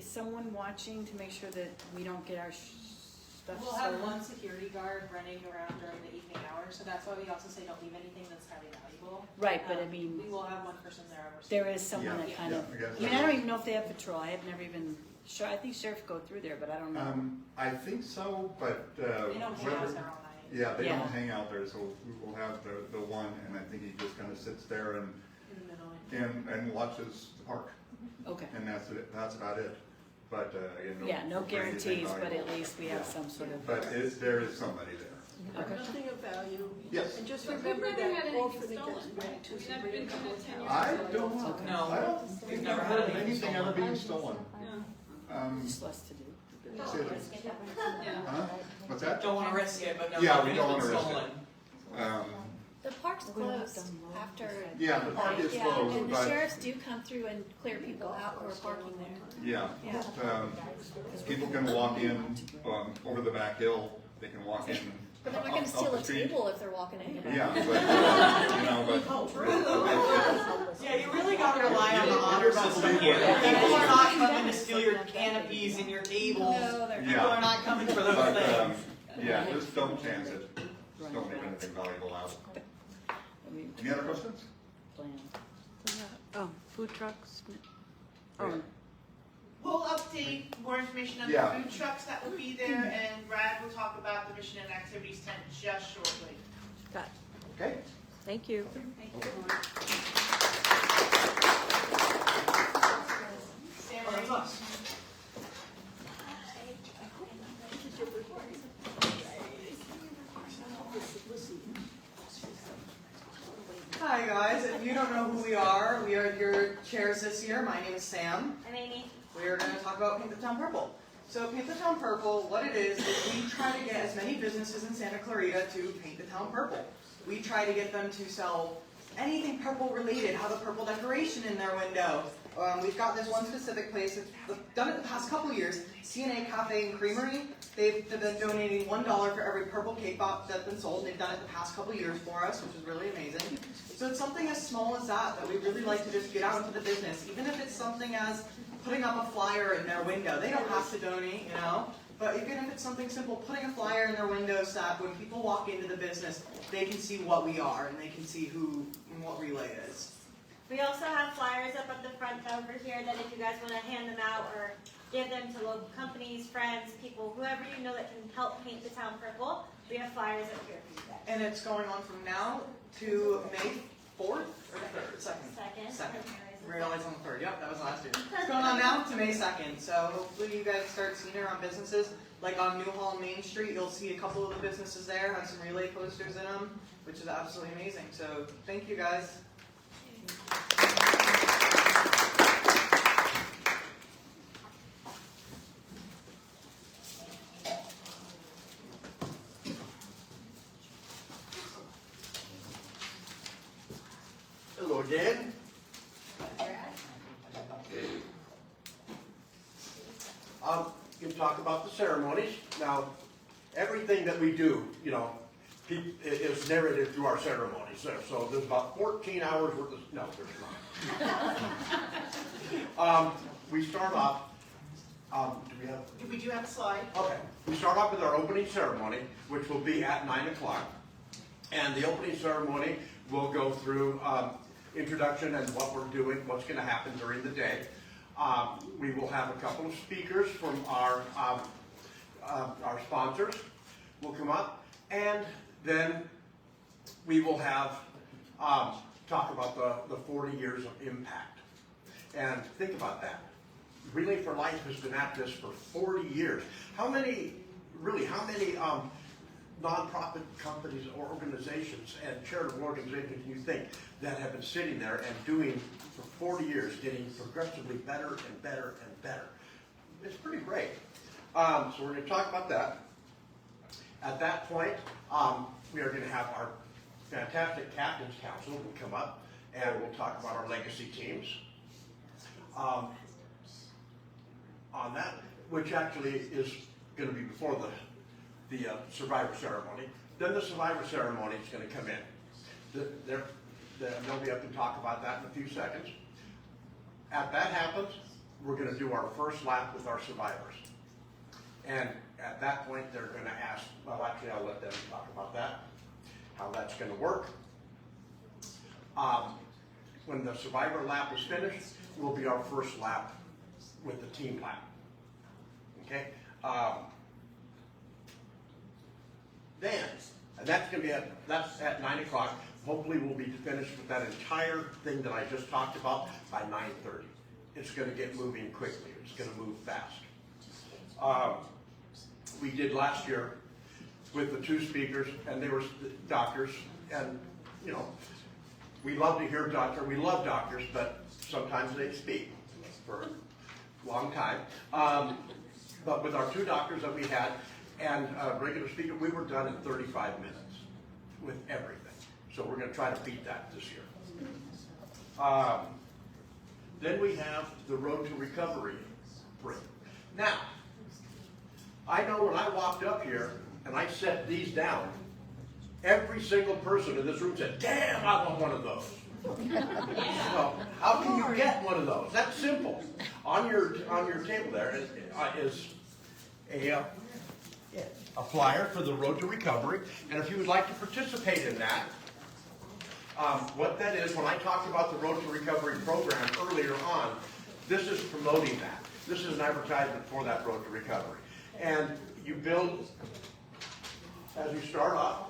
someone watching to make sure that we don't get our stuff We'll have stolen? one security guard running around during the evening hours, so that's why we also say don't leave anything that's highly valuable. Right, but I mean, we will have one person there overseeing. there is someone that kind of, I mean, I don't even know if they have patrol. I have never even, sure, I think sheriff go through there, but I don't know. I think so, but They don't hang out there all night. yeah, they Yeah. don't hang out there, so we will have the one, and I think he just kind of sits there In the middle. and watches the park, Okay. and that's it. That's about it. But again, Yeah, no for anything guarantees, but valuable. at least we have some sort of. But there is somebody there. Okay. Nothing of value. Yes. And just But we've remember never that had anything orphanage stolen, gets right? rent to We've some never been couple doing of it 10 towns. years I ago. don't know. Okay. No. I don't think We've I've never heard had of anything ever being stolen. Just less to do. Say that. Yeah. Huh? What's that? Don't wanna risk it, but no. Yeah, we nothing don't has wanna been risk stolen. The park's closed after. Yeah, the park is Yeah, closed, and the but, sheriffs do come through and clear people out who are parking there. yeah. Yeah. People can walk in, over the back hill, they can walk in. But they're not gonna up steal the a street. table if they're walking anyway. Yeah, but, you know, but. Yeah, you really gotta rely on the honor system here. People are not coming to steal your canopies and your tables. No, they're People are not coming for those But, things. yeah, just don't chance it. Just don't leave anything valuable out. Any other questions? Oh, food trucks. Oh, We'll update more information on the Yeah. food trucks that will be there, and Brad will talk about the mission and activities tent just shortly. got it. Okay? Thank you. Sam, Oh, that's us. Hi guys, if you don't know who we are your chairs this year. My name is Sam. I'm Amy. We are going to talk about Paint the Town Purple. So Paint the Town Purple, what it is we try to get as many businesses in Santa Clarita to paint the town purple. We try to get them to sell anything purple related, have a purple decoration in their window. We've got this one specific place that's done it the past couple years, CNA Cafe and Creamery. They've been donating $1 for every purple cake box that's been sold. They've done it the past couple years for us, which is really amazing. So it's something as small as that we really like to just get out into the business, even if it's something as putting up a flyer in their window. They don't have to donate, you know, but even if it's something simple, putting a flyer in their window so that when people walk into the business, they can see what we are and they can see who and what Relay is. We also have flyers up at the front over here that if you guys want to hand them out or give them to local companies, friends, people, whoever you know that can help paint the town purple, we have flyers up here for you guys. And it's going on from now to May 4th or 3rd? 2nd. Second. Realized on the 3rd. Yep, that was last year. It's going on now to May 2nd. So hopefully you guys start seeing it around businesses. Like on Newhall Main Street, you'll see a couple of the businesses there have some Relay posters in them, which is absolutely amazing. So thank you guys. Hello, Dan. You can talk about the ceremonies. Now, everything that we do, you know, is narrated through our ceremonies there. So there's about 14 hours worth of, no, there's not. We start off, We do have a slide. okay, we start off with our opening ceremony, which will be at 9 o'clock. And the opening ceremony will go through introduction and what we're doing, what's going to happen during the day. We will have a couple of speakers from our sponsors will come up, and then we will have talk about the 40 years of impact. And think about that. Relay for Life has been at this for 40 years. How many nonprofit companies or organizations and charitable organizations do you think that have been sitting there and doing for 40 years, getting progressively better and better and better? It's pretty great. So we're going to talk about that. At that point, we are going to have our fantastic Captain's Council will come up and we'll talk about our legacy teams. On that, which actually is going to be before the survivor ceremony. Then the survivor ceremony is going to come in. They'll be up and talk about that in a few seconds. At that happens, we're going to do our first lap with our survivors. And at that point, they're going to ask, well, actually, I'll let them talk about that, how that's going to work. When the survivor lap is finished, will be our first lap with the team lap. Okay? Then, and that's going to be that's at 9 o'clock. Hopefully we'll be finished with that entire thing that I just talked about by 9:30. It's going to get moving quickly. It's going to move fast. We did last year with the two speakers, and they were doctors, and you know, we love to hear we love doctors, but sometimes they speak for a long time. But with our two doctors that we had, And regular speaker, we were done in 35 minutes with everything. So we're going to try to beat that this year. Then we have the Road to Recovery break. Now, I know when I walked up here and I set these down, every single person in this room said, damn, I want one of those. So, how can you get one of those? That's simple. On your table there is a flyer for the Road to Recovery, and if you would like to participate in that, what that is, when I talked about the Road to Recovery program earlier on, this is promoting that. This is an advertisement for that Road to Recovery. And you build, as you start off,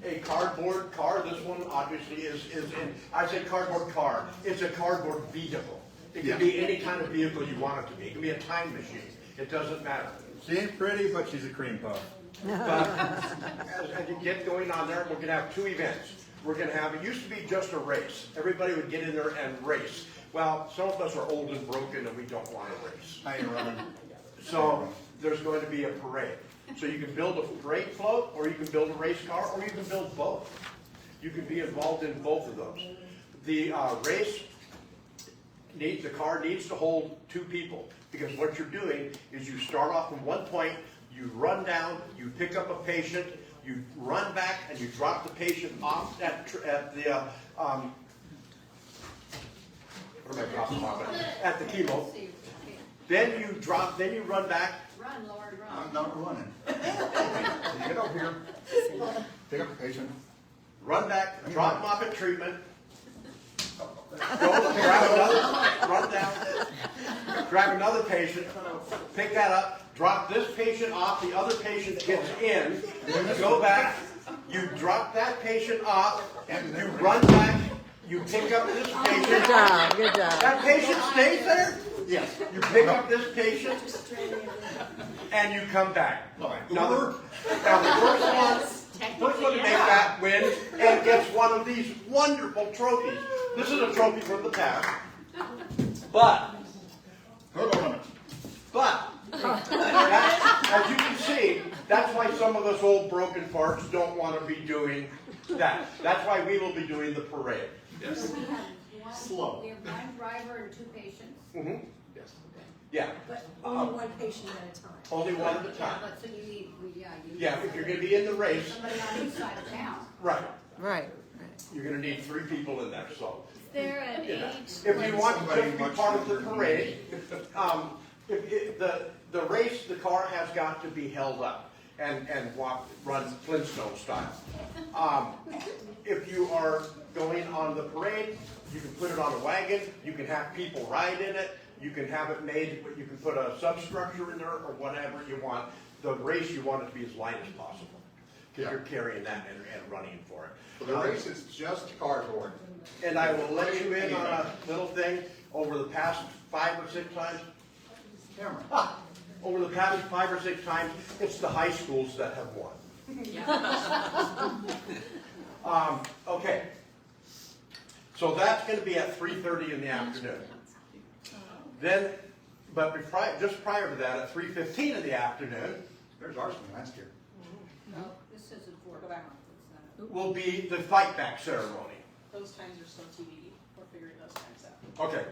a cardboard car. This one obviously is in, I say cardboard car, it's a cardboard vehicle. It can be any kind of vehicle you want it to be. It can be a time machine. It doesn't matter. She ain't pretty, but she's a cream puff. But as you get going on there, we're going to have two events. We're going to have, it used to be just a race. Everybody would get in there and race. Well, some of us are old and broken and we don't want to race. I ain't running. So there's going to be a parade. So you can build a parade float, or you can build a race car, or you can build both. You can be involved in both of those. The the car needs to hold two people, because what you're doing is you start off from one point, you run down, you pick up a patient, you run back, and you drop the patient off at the what am I dropping them off at the chemo. Then you run back. Run, Lord, run. I'm not running. You get over here, pick up the patient. Run back, drop them off at treatment. Go grab another, run down, grab another patient, pick that up, drop this patient off, the other patient gets in, go back, you drop that patient off, you run back, you pick up this patient. Good job, good job. That patient stays there? Yes. You pick up this patient and you come back. Now the first one to make that wins and gets one of these wonderful trophies. This is a trophy from the past. But, as you can see, that's why some of us old broken parts don't want to be doing that. That's why we will be doing the parade. Yes. We have Slow. We have one driver and two patients. Mm-hmm. Yes. Yeah. But only one patient at a time. Only one at a time. Yeah, but so you need, Yeah, if you're going to be in the race. Somebody on each side of town. Right. Right. You're going to need 3 people in there, so. Is there an you know, age? if you want to just be part of the parade, the race, the car has got to be held up and run Flintstone style. If you are going on the parade, you can put it on a wagon, you can have people ride in it, you can have it made, you can put a substructure in there or whatever you want. The race, you want it to be as light as possible, because you're carrying that and running for it. So the race is just cardboard. And I will let you in on a little thing. Over the past 5 or 6 times, over the past 5 or 6 times, it's the high schools that have won. Okay. So that's going to be at 3:30 in the afternoon. Then, but just prior to that, at 3:15 in the afternoon, there's ours from last year. No, this says it's 4 o'clock. Will be the fight back ceremony. Those times are still TBD. We're figuring those times out. Okay.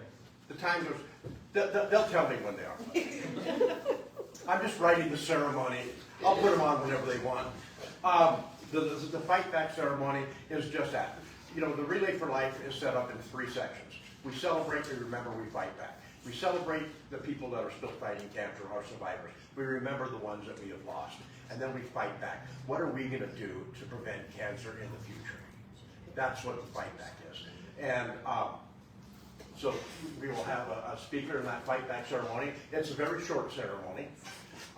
The times are, they'll tell me when they are. I'm just writing the ceremony. I'll put them on whenever they want. The fight back ceremony is just that. You know, the Relay for Life is set up in 3 sections. We celebrate, we remember, we fight back. We celebrate the people that are still fighting cancer, our survivors. We remember the ones that we have lost. And then we fight back. What are we going to do to prevent cancer in the future? That's what the fight back is. And so we will have a speaker in that fight back ceremony. It's a very short ceremony.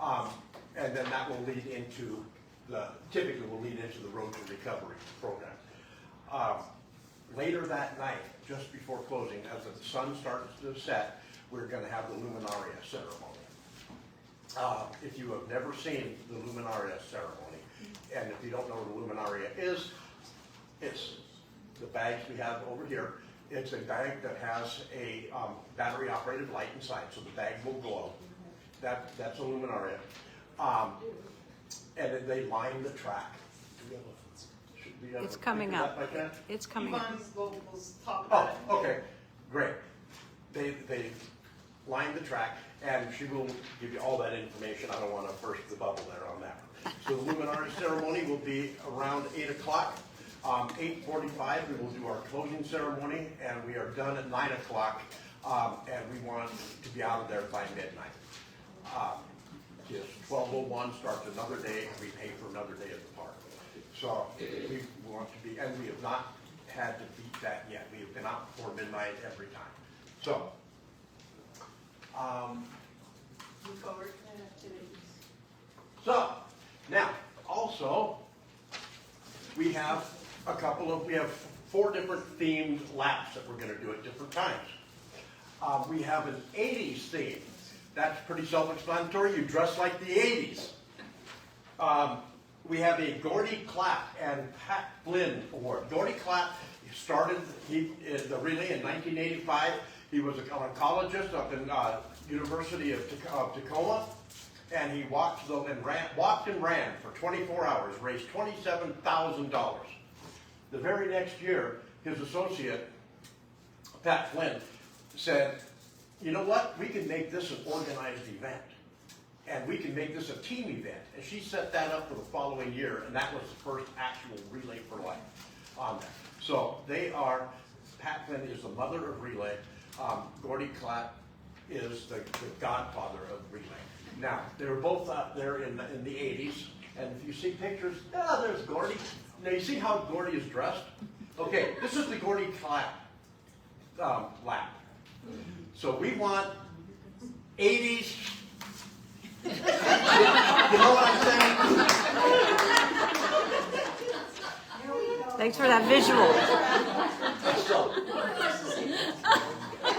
And then that will lead into typically will lead into the Road to Recovery program. Later that night, just before closing, as the sun starts to set, we're going to have the Luminaria ceremony. If you have never seen the Luminaria ceremony, and if you don't know what a Luminaria is, it's the bags we have over here. It's a bag that has a battery-operated light inside, so the bag will glow. That's a Luminaria. and then they line the track. Should we have It's a coming picture of up. that by chance? It's coming up. Yvonne's will talk about it. Oh, okay, great. They line the track, and she will give you all that information. I don't want to burst the bubble there on that. So the luminary ceremony will be around 8 o'clock. 8:45, we will do our closing ceremony, and we are done at 9 o'clock, and we want to be out of there by midnight. Yes, 12:01 starts another day, and we pay for another day at the park. So we want to be, and we have not had to beat that yet. We have been out before midnight every time. So, Move forward to activities. so now also we have we have 4 different themed laps that we're going to do at different times. We have an 80s theme. That's pretty self-explanatory. You dress like the 80s. We have a Gordy Clapp and Pat Flynn award. Gordy Clapp started the relay in 1985. He was an oncologist up in University of Tacoma, and he walked and ran for 24 hours, raised $27,000. The very next year, his associate, Pat Flynn, said, you know what, we can make this an organized event, and we can make this a team event. And she set that up for the following year, and that was the first actual Relay for Life on there. So Pat Flynn is the mother of Relay. Gordy Clapp is the godfather of Relay. Now, they were both out there in the 80s, and if you see pictures, there's Gordy. Now, you see how Gordy is dressed? Okay, this is the Gordy Clapp lap. So we want 80s. You know what I'm saying? Thanks for that visual. So,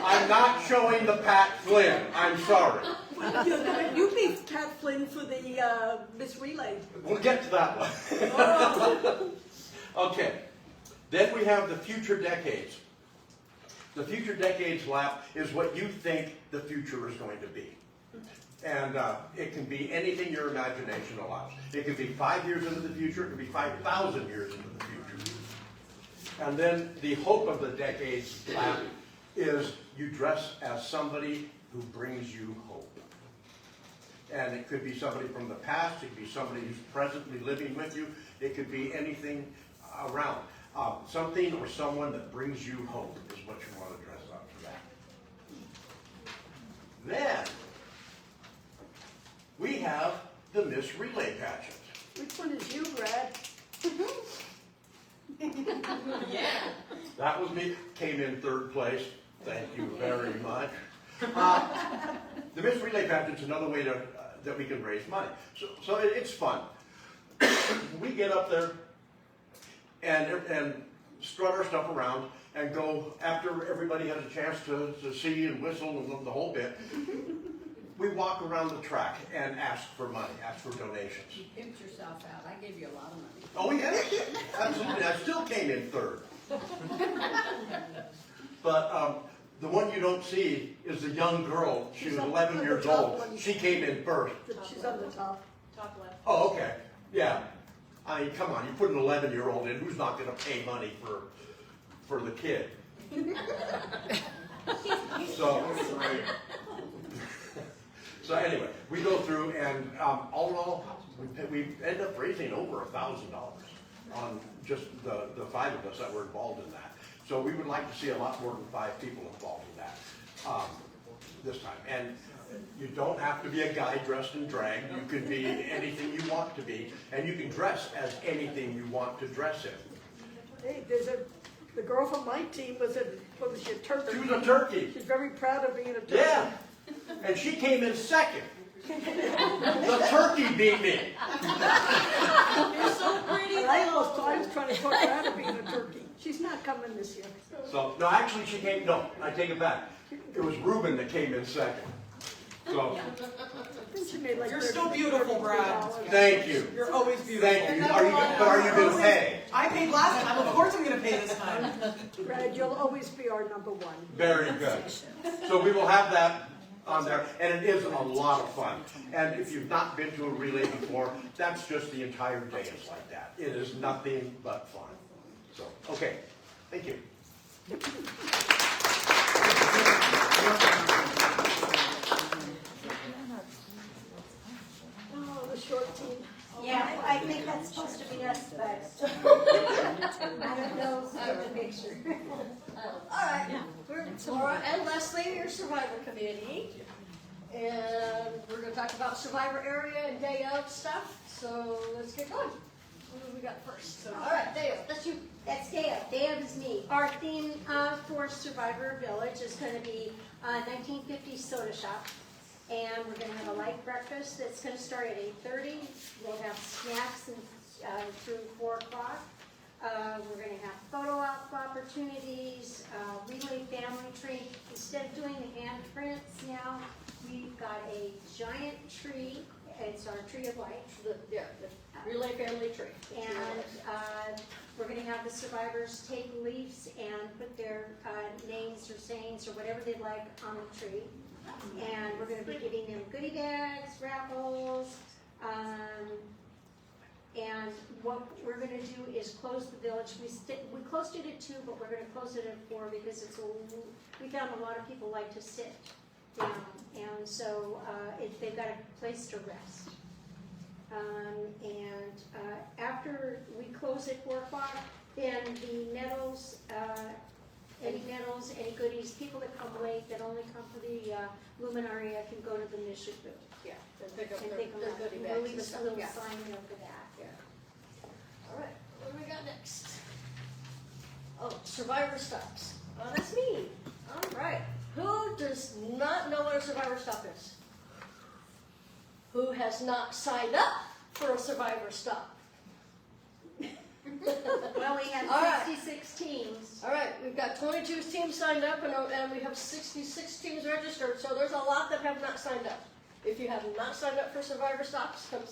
I'm not showing the Pat Flynn. I'm sorry. You be Pat Flynn for the Miss Relay. We'll get to that one. Okay. Then we have the Future Decades. The Future Decades lap is what you think the future is going to be. And it can be anything your imagination allows. It could be 5 years into the future. It could be 5,000 years into the future. And then the hope of the Decades lap is you dress as somebody who brings you hope. And it could be somebody from the past. It could be somebody who's presently living with you. It could be anything around. Something or someone that brings you hope is what you want to dress up for that. Then, we have the Miss Relay pageant. Which one is you, Brad? Yeah. That was me. Came in 3rd place. Thank you very much. The Miss Relay pageant is another way that we can raise money. So it's fun. We get up there and strut our stuff around and go after everybody has a chance to see and whistle and the whole bit. We walk around the track and ask for money, ask for donations. You pimped yourself out. I gave you a lot of money. Oh, yeah, absolutely. I still came in 3rd. But the one you don't see is the young girl. She was 11 years old. She came in 1st. She's on the top. Top left. Oh, okay. Yeah. I mean, come on. You put an 11-year-old in. Who's not going to pay money for the kid? So anyway, we go through and all in all, we end up raising over $1,000 on just the 5 of us that were involved in that. So we would like to see a lot more than 5 people involved in that this time. And you don't have to be a guy dressed in drag. You can be anything you want to be, and you can dress as anything you want to dress in. Hey, the girl from my team was a turkey. She was a turkey. She's very proud of being a turkey. Yeah. And she came in 2nd. The turkey beat me. You're so pretty. I was trying to talk her out of being a turkey. She's not coming this year. So, no, actually she came, no, I take it back. It was Ruben that came in 2nd. So, She made like You're still beautiful, Brad. thank you. You're always beautiful. Thank you. Are you going to pay? I paid last time. Of course I'm going to pay this time. Brad, you'll always be our number 1. Very good. So we will have that on there, and it is a lot of fun. And if you've not been to a relay before, that's just the entire day is like that. It is nothing but fun. So, okay, thank you. Oh, the short team. Yeah, I think that's supposed to be us, but I don't know the picture. All right, we're Laura and Leslie, your Survivor Committee. And we're gonna talk about Survivor area and day of stuff, so let's get going. What do we got first? All right, Dale, that's you. That's Dale. Dale is me. Our theme for Survivor Village is going to be 1950s soda shop. And we're going to have a light breakfast that's going to start at 8:30. We'll have snacks through 4 o'clock. We're going to have photo op opportunities, relay family tree. Instead of doing the handprints now, we've got a giant tree. It's our tree of light. The relay family tree. And we're going to have the survivors take leaves and put their names or sayings or whatever they'd like on the tree. And we're going to be giving them goodie bags, raffles, and what we're going to do is close the village. We closed it at 2, but we're going to close it at 4 because we found a lot of people like to sit down, and so they've got a place to rest. After we close at 4 o'clock, then the medals, any goodies, people that come late, that only come for the luminaria can go to the mission booth. Yeah, and pick up And their pick 'em up. goodie And bags. we'll leave and us a stuff. little Yeah. sign over that. Yeah. All right, what do we got next? Oh, Survivor Stops. Oh, that's me. All right. Who does not know what a Survivor Stop is? Who has not signed up for a Survivor Stop? Well, we have All right. 66 teams. All right, we've got 22 teams signed up, and we have 66 teams registered, so there's a lot that have not signed up. If you have not signed up for Survivor Stops, come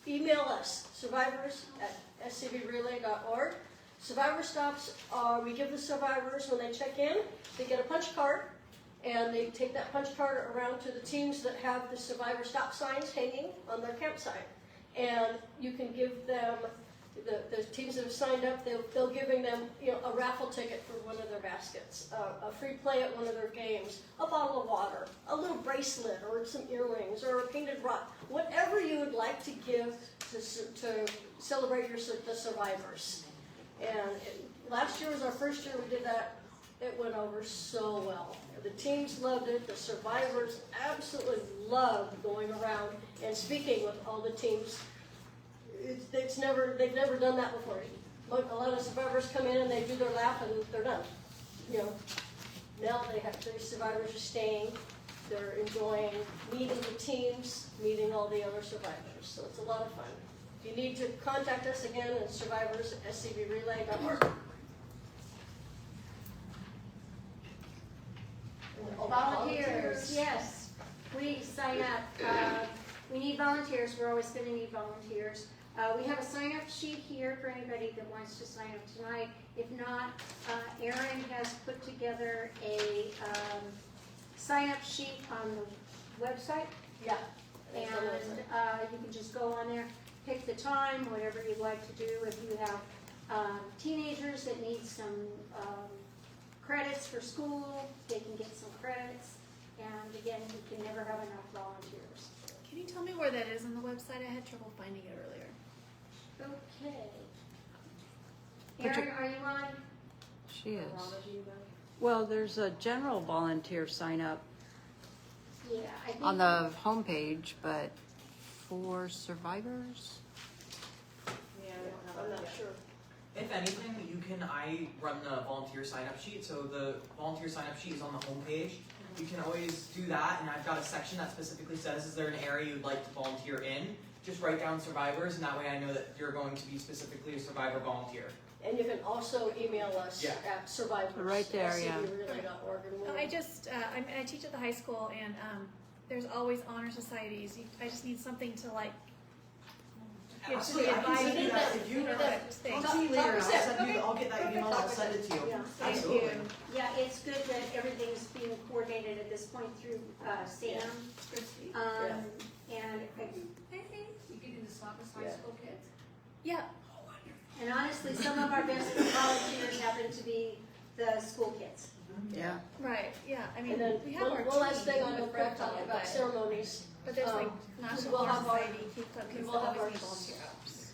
email us, survivors@scbrelay.org. Survivor Stops, we give the survivors, when they check in, they get a punch card, and they take that punch card around to the teams that have the Survivor Stop signs hanging on their campsite. And you can give them, the teams that have signed up, they'll giving them, a raffle ticket for one of their baskets, a free play at one of their games, a bottle of water, a little bracelet, or some earrings, or a painted rock, whatever you would like to give to celebrate the survivors. And last year was our first year we did that. It went over so well. The teams loved it. The survivors absolutely loved going around and speaking with all the teams. They've never done that before. A lot of survivors come in and they do their lap and they're done. Now the survivors are staying. They're enjoying meeting the teams, meeting all the other survivors. So it's a lot of fun. If you need to contact us again, it's survivors@scbrelay.org. Volunteers, yes. Please sign up. We need volunteers. We're always going to need volunteers. We have a sign-up sheet here for anybody that wants to sign up tonight. If not, Erin has put together a sign-up sheet on the website. Yeah. And you can just go on there, pick the time, whatever you'd like to do. If you have teenagers that need some credits for school, they can get some credits. And again, you can never have enough volunteers. Can you tell me where that is on the website? I had trouble finding it earlier. Okay. But Erin, are you on? She is. Well, there's a general volunteer sign up Yeah, I think. on the homepage, but for survivors? I'm not sure. If anything, I run the volunteer sign-up sheet, so the volunteer sign-up sheet is on the homepage. You can always do that, and I've got a section that specifically says, is there an area you'd like to volunteer in? Just write down survivors, and that way I know that you're going to be specifically a survivor volunteer. And you can also email us at survivors. Right there, yeah. @scbrelay.org, and we'll- I teach at the high school, and there's always honor societies. I just need something to Absolutely, I can send you that, if you, talk to me later, I'll get that email, I'll send it to you. Yeah, thank you. Yeah, it's good that everything's being coordinated at this point through Sam. And You can do the Saugus High School kids? Yeah. And honestly, some of our best volunteers happen to be the school kids. Yeah. Right, yeah, I mean, And then we have our one last team thing on the with prep football, talk about but- ceremonies. But there's like National we'll Honor have our- Society, Key Club kids, we'll that have always our- need volunteer ops.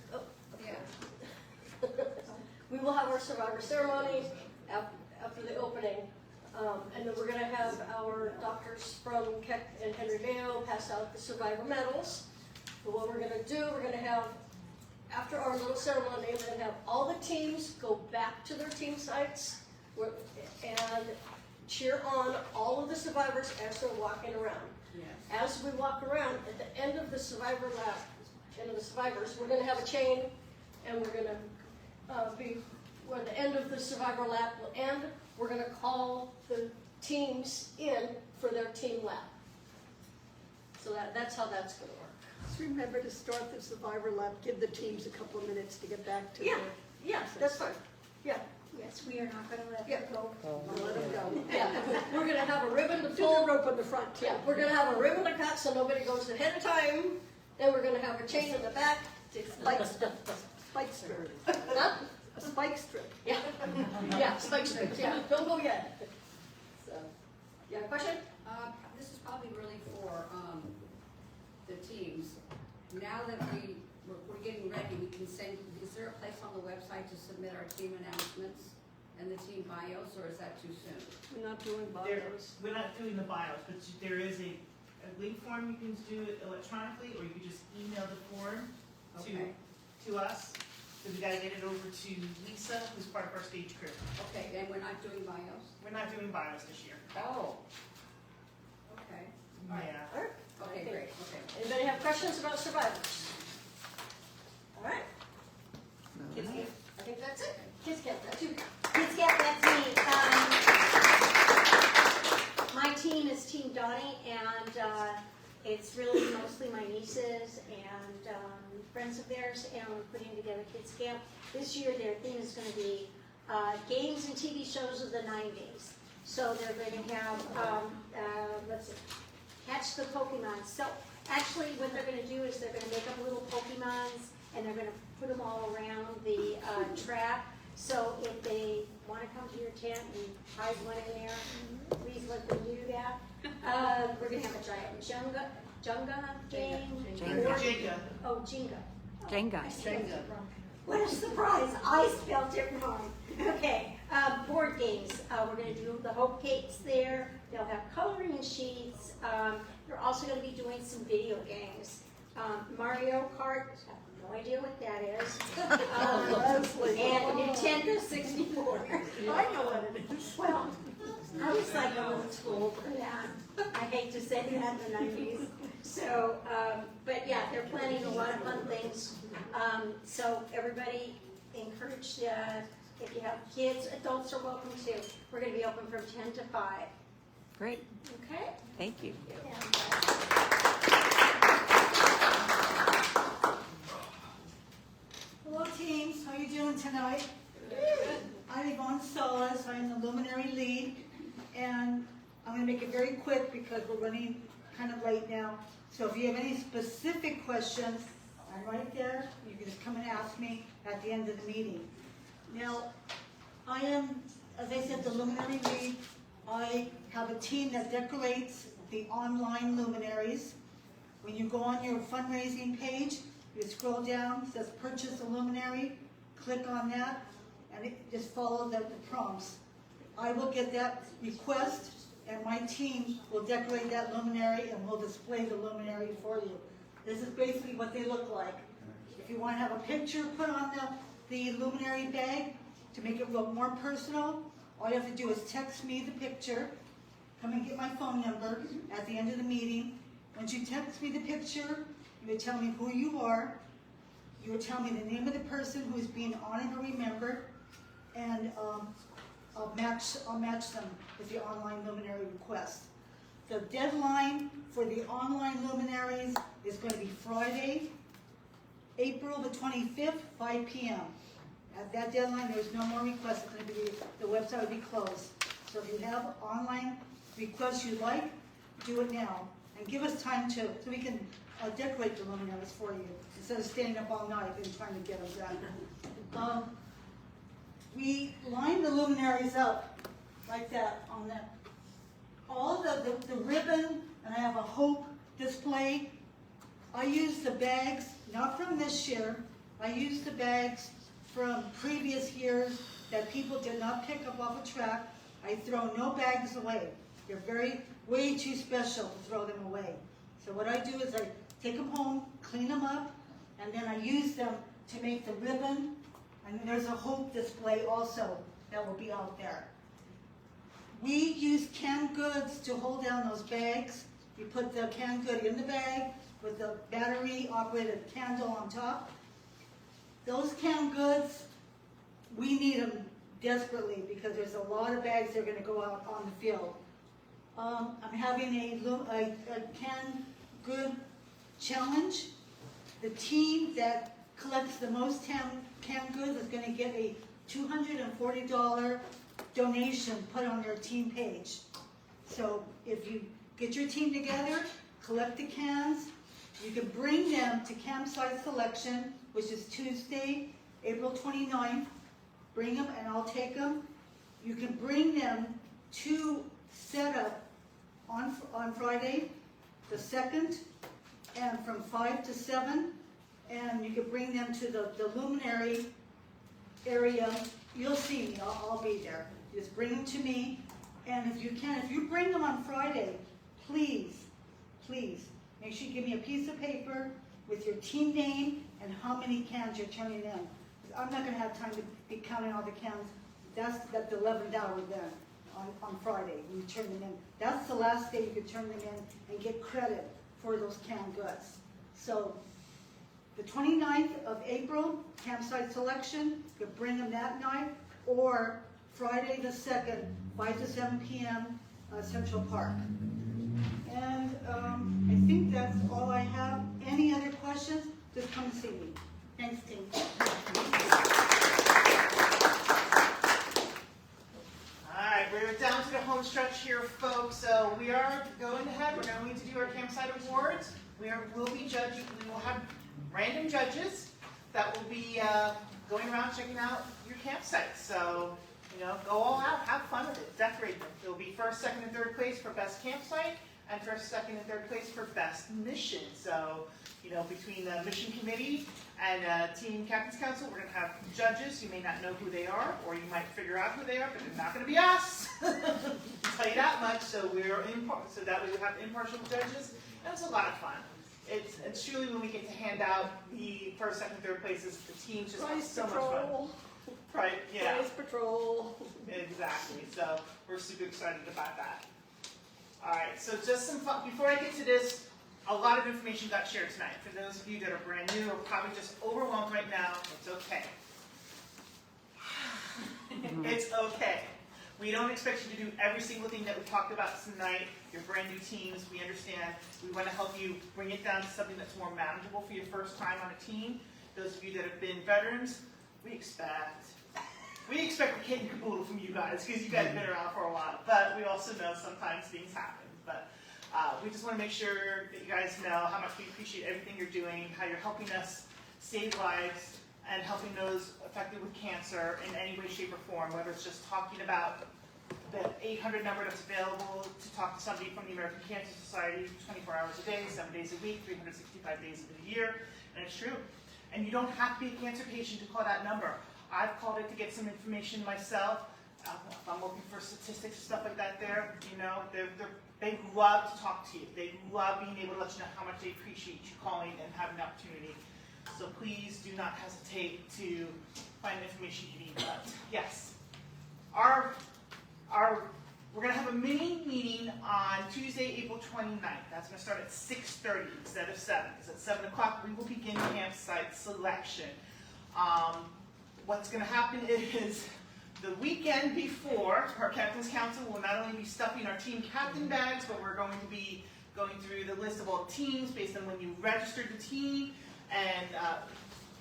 Yeah. We will have our survivor ceremony after the opening. And then we're gonna have our doctors from Keck and Henry Mayo pass out the survivor medals. But what we're gonna do, we're gonna have, after our little ceremony, we're gonna have all the teams go back to their team sites and cheer on all of the survivors as they're walking around. As we walk around, at the end of the survivor lap, end of the survivors, we're gonna have a chain, and we're gonna where the end of the survivor lap will end, we're gonna call the teams in for their team lap. So that's how that's gonna work. Just remember to start the survivor lap, give the teams a couple of minutes to get back to Yeah, their. yeah, that's fine, yeah. Yes, we are not gonna let Yeah. them go. I'll let them go. Yeah, we're gonna have a ribbon to Do the pull. rope on the front. Yeah, we're gonna have a ribbon to cut so nobody goes ahead of time. Then we're gonna have a chain in the back. Spike strip. Huh? A spike strip. Yeah, yeah, spike strips, yeah, don't go yet. So, you have a question? This is probably really for, the teams. Now that we're getting ready, we can send, is there a place on the website to submit our team announcements and the team bios, or is that too soon? We're not doing There, bios. we're not doing the bios, but there is a link form you can do it electronically, or you can just email the form Okay. to us. So we gotta get it over to Lisa, who's part of our stage crew. Okay, and we're not doing bios? We're not doing bios this year. Oh. Okay. All right. Yeah. All right. Okay, great, okay. Anybody have questions about survivors? All right. Kids Camp, I think that's it. Kids Camp, that's you. Kids Camp, that's me. My team is Team Donnie, and it's really mostly my nieces and friends of theirs, and we're putting together Kids Camp. This year, their theme is going to be games and TV shows of the 90s. So they're going to have, let's see, Catch the Pokemon. So actually, what they're going to do is they're going to make up little Pokemons, and they're going to put them all around the track. So if they want to come to your tent and hide one in there, please let them do that. We're going to have a giant Jenga game. Jenga. Oh, Jenga. Jenga. Jenga. What a surprise! I spelled it wrong. Okay, board games. We're going to do the Hope Cakes there. They'll have coloring sheets. They're also going to be doing some video games. Mario Kart. I have no idea what that is. And Nintendo 64. I know what it is. Well, I was like a little school for that. I hate to say that in the 90s. So, but yeah, they're planning a lot of fun things. So everybody encouraged, if you have kids, adults are welcome too. We're going to be open from 10 to 5. Great. Okay? Thank you. Hello teams, how you doing tonight? I'm Yvonne Solis, I'm the Luminary Lead, and I'm going to make it very quick because we're running kind of late now. So if you have any specific questions, I'm right there. You can just come and ask me at the end of the meeting. Now, I am, as I said, the Luminary Lead. I have a team that decorates the online luminaries. When you go on your fundraising page, you scroll down, it says purchase a luminary, click on that, and it just follows the prompts. I will get that request, and my team will decorate that luminary and will display the luminary for you. This is basically what they look like. If you want to have a picture put on the luminary bag to make it look more personal, all you have to do is text me the picture, come and get my phone number at the end of the meeting. Once you text me the picture, you would tell me who you are, you would tell me the name of the person who is being honored or remembered, and I'll match them with the online luminary request. The deadline for the online luminaries is going to be Friday, April the 25th, 5 p.m. At that deadline, there's no more requests. It's going to be, the website will be closed. So if you have online requests you'd like, do it now. And give us time so we can decorate the luminaries for you, instead of standing up all night and trying to get them done. We line the luminaries up like that on that. All the ribbon, and I have a hope display. I use the bags, not from this year. I use the bags from previous years that people did not pick up off a track. I throw no bags away. They're way too special to throw them away. So what I do is I take them home, clean them up, and then I use them to make the ribbon. And there's a hope display also that will be out there. We use canned goods to hold down those bags. You put the canned good in the bag with the battery-operated candle on top. Those canned goods, we need them desperately because there's a lot of bags that are going to go out on the field. I'm having a canned good challenge. The team that collects the most canned goods is going to get a $240 donation put on their team page. So if you get your team together, collect the cans, you can bring them to campsite selection, which is Tuesday, April 29th. Bring them and I'll take them. You can bring them to setup on Friday, the 2nd, and from 5 to 7. And you can bring them to the luminary area. You'll see me, I'll be there. Just bring them to me. And if you bring them on Friday, please, make sure you give me a piece of paper with your team name and how many cans you're turning in. I'm not going to have time to be counting all the cans. That's the 11th hour then on Friday when you turn them in. That's the last day you can turn them in and get credit for those canned goods. So the 29th of April, campsite selection, you can bring them that night, or Friday the 2nd, 5 to 7 p.m., Central Park. And I think that's all I have. Any other questions? Just come see me. Thanks, team. Alright, we're down to the home stretch here, folks. So we are going ahead. We're going to do our campsite awards. We'll be judging. We will have random judges that will be going around checking out your campsite. So, go all out, have fun with it, decorate them. There will be first, second, and third place for best campsite, and first, second, and third place for best mission. So, between the mission committee and team captain's council, we're going to have judges. You may not know who they are, or you might figure out who they are, but they're not going to be us. I'll tell you that much. So so that way we have impartial judges, and it's a lot of fun. It's truly when we get to hand out the first, second, third places, the teams just have so much fun. Right? Yeah. Prize patrol. Exactly. So we're super excited about that. All right. So just some fun. Before I get to this, a lot of information got shared tonight. For those of you that are brand new or probably just overwhelmed right now, it's okay. It's okay. We don't expect you to do every single thing that we talked about tonight. You're brand new teams. We understand. We want to help you bring it down to something that's more manageable for your first time on a team. Those of you that have been veterans, we expect a kit and caboodle from you guys because you guys have been around for a while. But we also know sometimes things happen. But we just want to make sure that you guys know how much we appreciate everything you're doing, how you're helping us save lives and helping those affected with cancer in any way, shape, or form, whether it's just talking about the 800 number that's available to talk to somebody from the American Cancer Society 24 hours a day, 7 days a week, 365 days of the year, and it's true. And you don't have to be a cancer patient to call that number. I've called it to get some information myself. If I'm looking for statistics and stuff like that there, they love to talk to you. They love being able to let you know how much they appreciate you calling and having the opportunity. So please do not hesitate to find the information you need. But yes, we're going to have a mini meeting on Tuesday, April 29th. That's going to start at 6:30 instead of 7. Because at 7 o'clock we will begin campsite selection. What's going to happen is the weekend before, our Captain's Council will not only be stuffing our team captain bags, but we're going to be going through the list of all teams based on when you registered the team and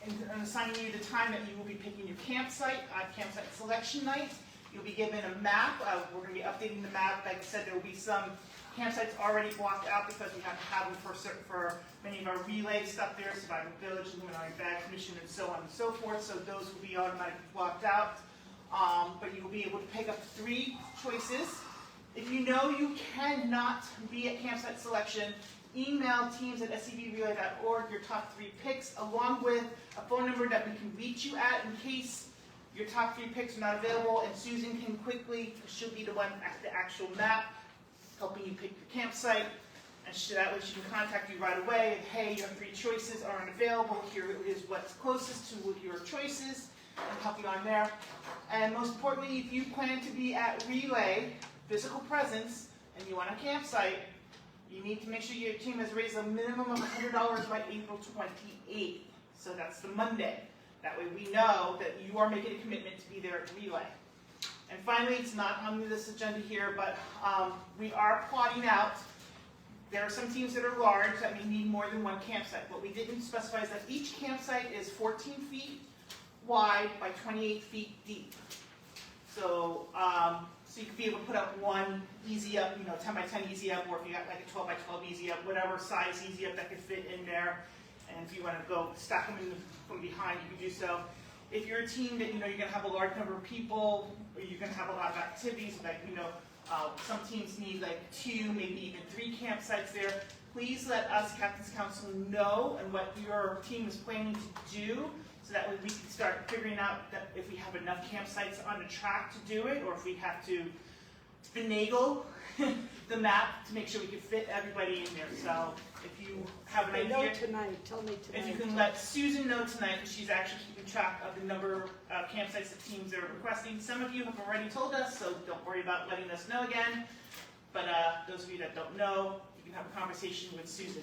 and assigning you the time that you will be picking your campsite, campsite selection night. You'll be given a map. We're going to be updating the map. Like I said, there will be some campsites already blocked out because we have to have them for many of our relay stuff there, Surviving Village, Illuminati Bag Mission, and so on and so forth. So those will be automatically blocked out. But you will be able to pick up 3 choices. If you know you cannot be at campsite selection, email teams@scbrelay.org your top 3 picks, along with a phone number that we can reach you at in case your top 3 picks are not available, and Susan can quickly, she'll be the one at the actual map, helping you pick your campsite, and that way she can contact you right away, and hey, your 3 choices aren't available, here is what's closest to your choices, and help you on there. And most importantly, if you plan to be at Relay, physical presence, and you want a campsite, you need to make sure your team has raised a minimum of $100 by April 28th. So that's the Monday. That way we know that you are making a commitment to be there at Relay. And finally, it's not on this agenda here, but we are plotting out. There are some teams that are large that may need more than 1 campsite. What we didn't specify is that each campsite is 14 feet wide by 28 feet deep. So, so you could be able to put up 1 easy up, 10 by 10 easy up, or if you got like a 12 by 12 easy up, whatever size easy up that could fit in there. And if you want to go stack them from behind, you can do so. If you're a team that you're going to have a large number of people, or you're going to have a lot of activities, like some teams need like 2, maybe even 3 campsites there. Please let us, Captain's Council, know and what your team is planning to do, so that way we can start figuring out that if we have enough campsites on the track to do it, or if we have to finagle the map to make sure we can fit everybody in there. So if you have an idea, Tell me tonight. if you can let Susan know tonight, because she's actually keeping track of the number of campsites that teams are requesting. Some of you have already told us, so don't worry about letting us know again. But those of you that don't know, you can have a conversation with Susan.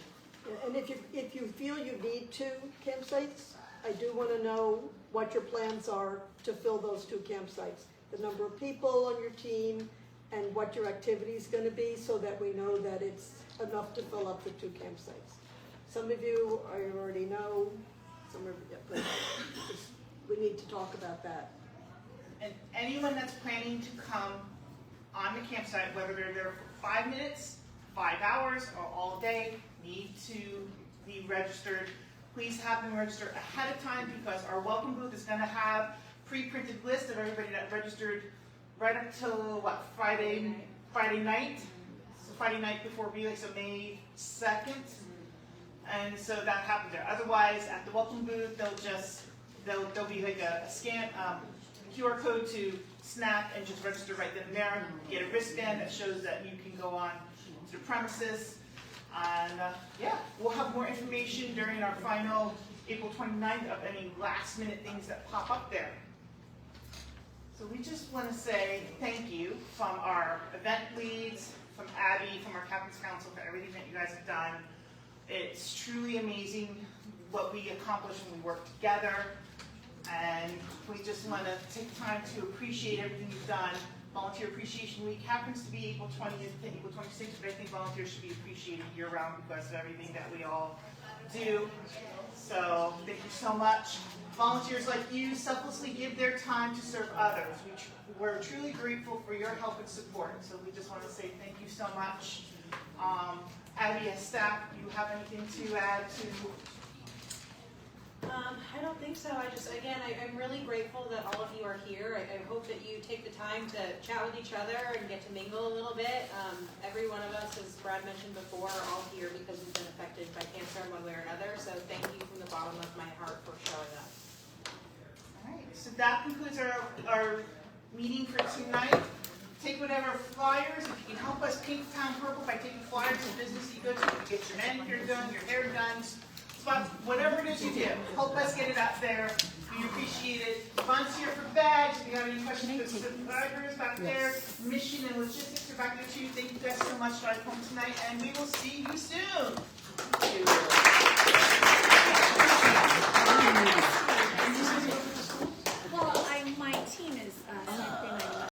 And if you feel you need 2 campsites, I do want to know what your plans are to fill those 2 campsites. The number of people on your team and what your activity is going to be, so that we know that it's enough to fill up the 2 campsites. Some of you, I already know, some of you, but we need to talk about that. And anyone that's planning to come on the campsite, whether they're there for 5 minutes, 5 hours, or all day, need to be registered. Please have them register ahead of time, because our welcome booth is going to have pre-printed list of everybody that registered right up till Friday night. So Friday night before Relay, so May 2nd. And so that happens there. Otherwise, at the welcome booth, there'll be like a scan, QR code to snap and just register right then and there. Get a wristband that shows that you can go on to the premises. And yeah, we'll have more information during our final April 29th of any last minute things that pop up there. So we just want to say thank you from our event leads, from Abby, from our Captain's Council, for everything that you guys have done. It's truly amazing what we accomplish when we work together. And we just want to take time to appreciate everything you've done. Volunteer Appreciation Week happens to be April 20th and April 26th, but I think volunteers should be appreciated year-round because of everything that we all do. So thank you so much. Volunteers like you selflessly give their time to serve others. We're truly grateful for your help and support. So we just want to say thank you so much. Abby, as staff, do you have anything to add to? I don't think so. I'm really grateful that all of you are here. I hope that you take the time to chat with each other and get to mingle a little bit. Every one of us, as Brad mentioned before, are all here because we've been affected by cancer in one way or another. So thank you from the bottom of my heart for showing up. All right, so that concludes our meeting for tonight. Take whatever flyers, if you can help us paint the town purple by taking flyers to business you go to, get your manicure done, your hair done, whatever it is you do, help us get it out there. We appreciate it. Volunteer for bags. If you have any questions for the survivors back there, mission and logistics are back there too. Thank you guys so much for coming tonight, and we will see you soon.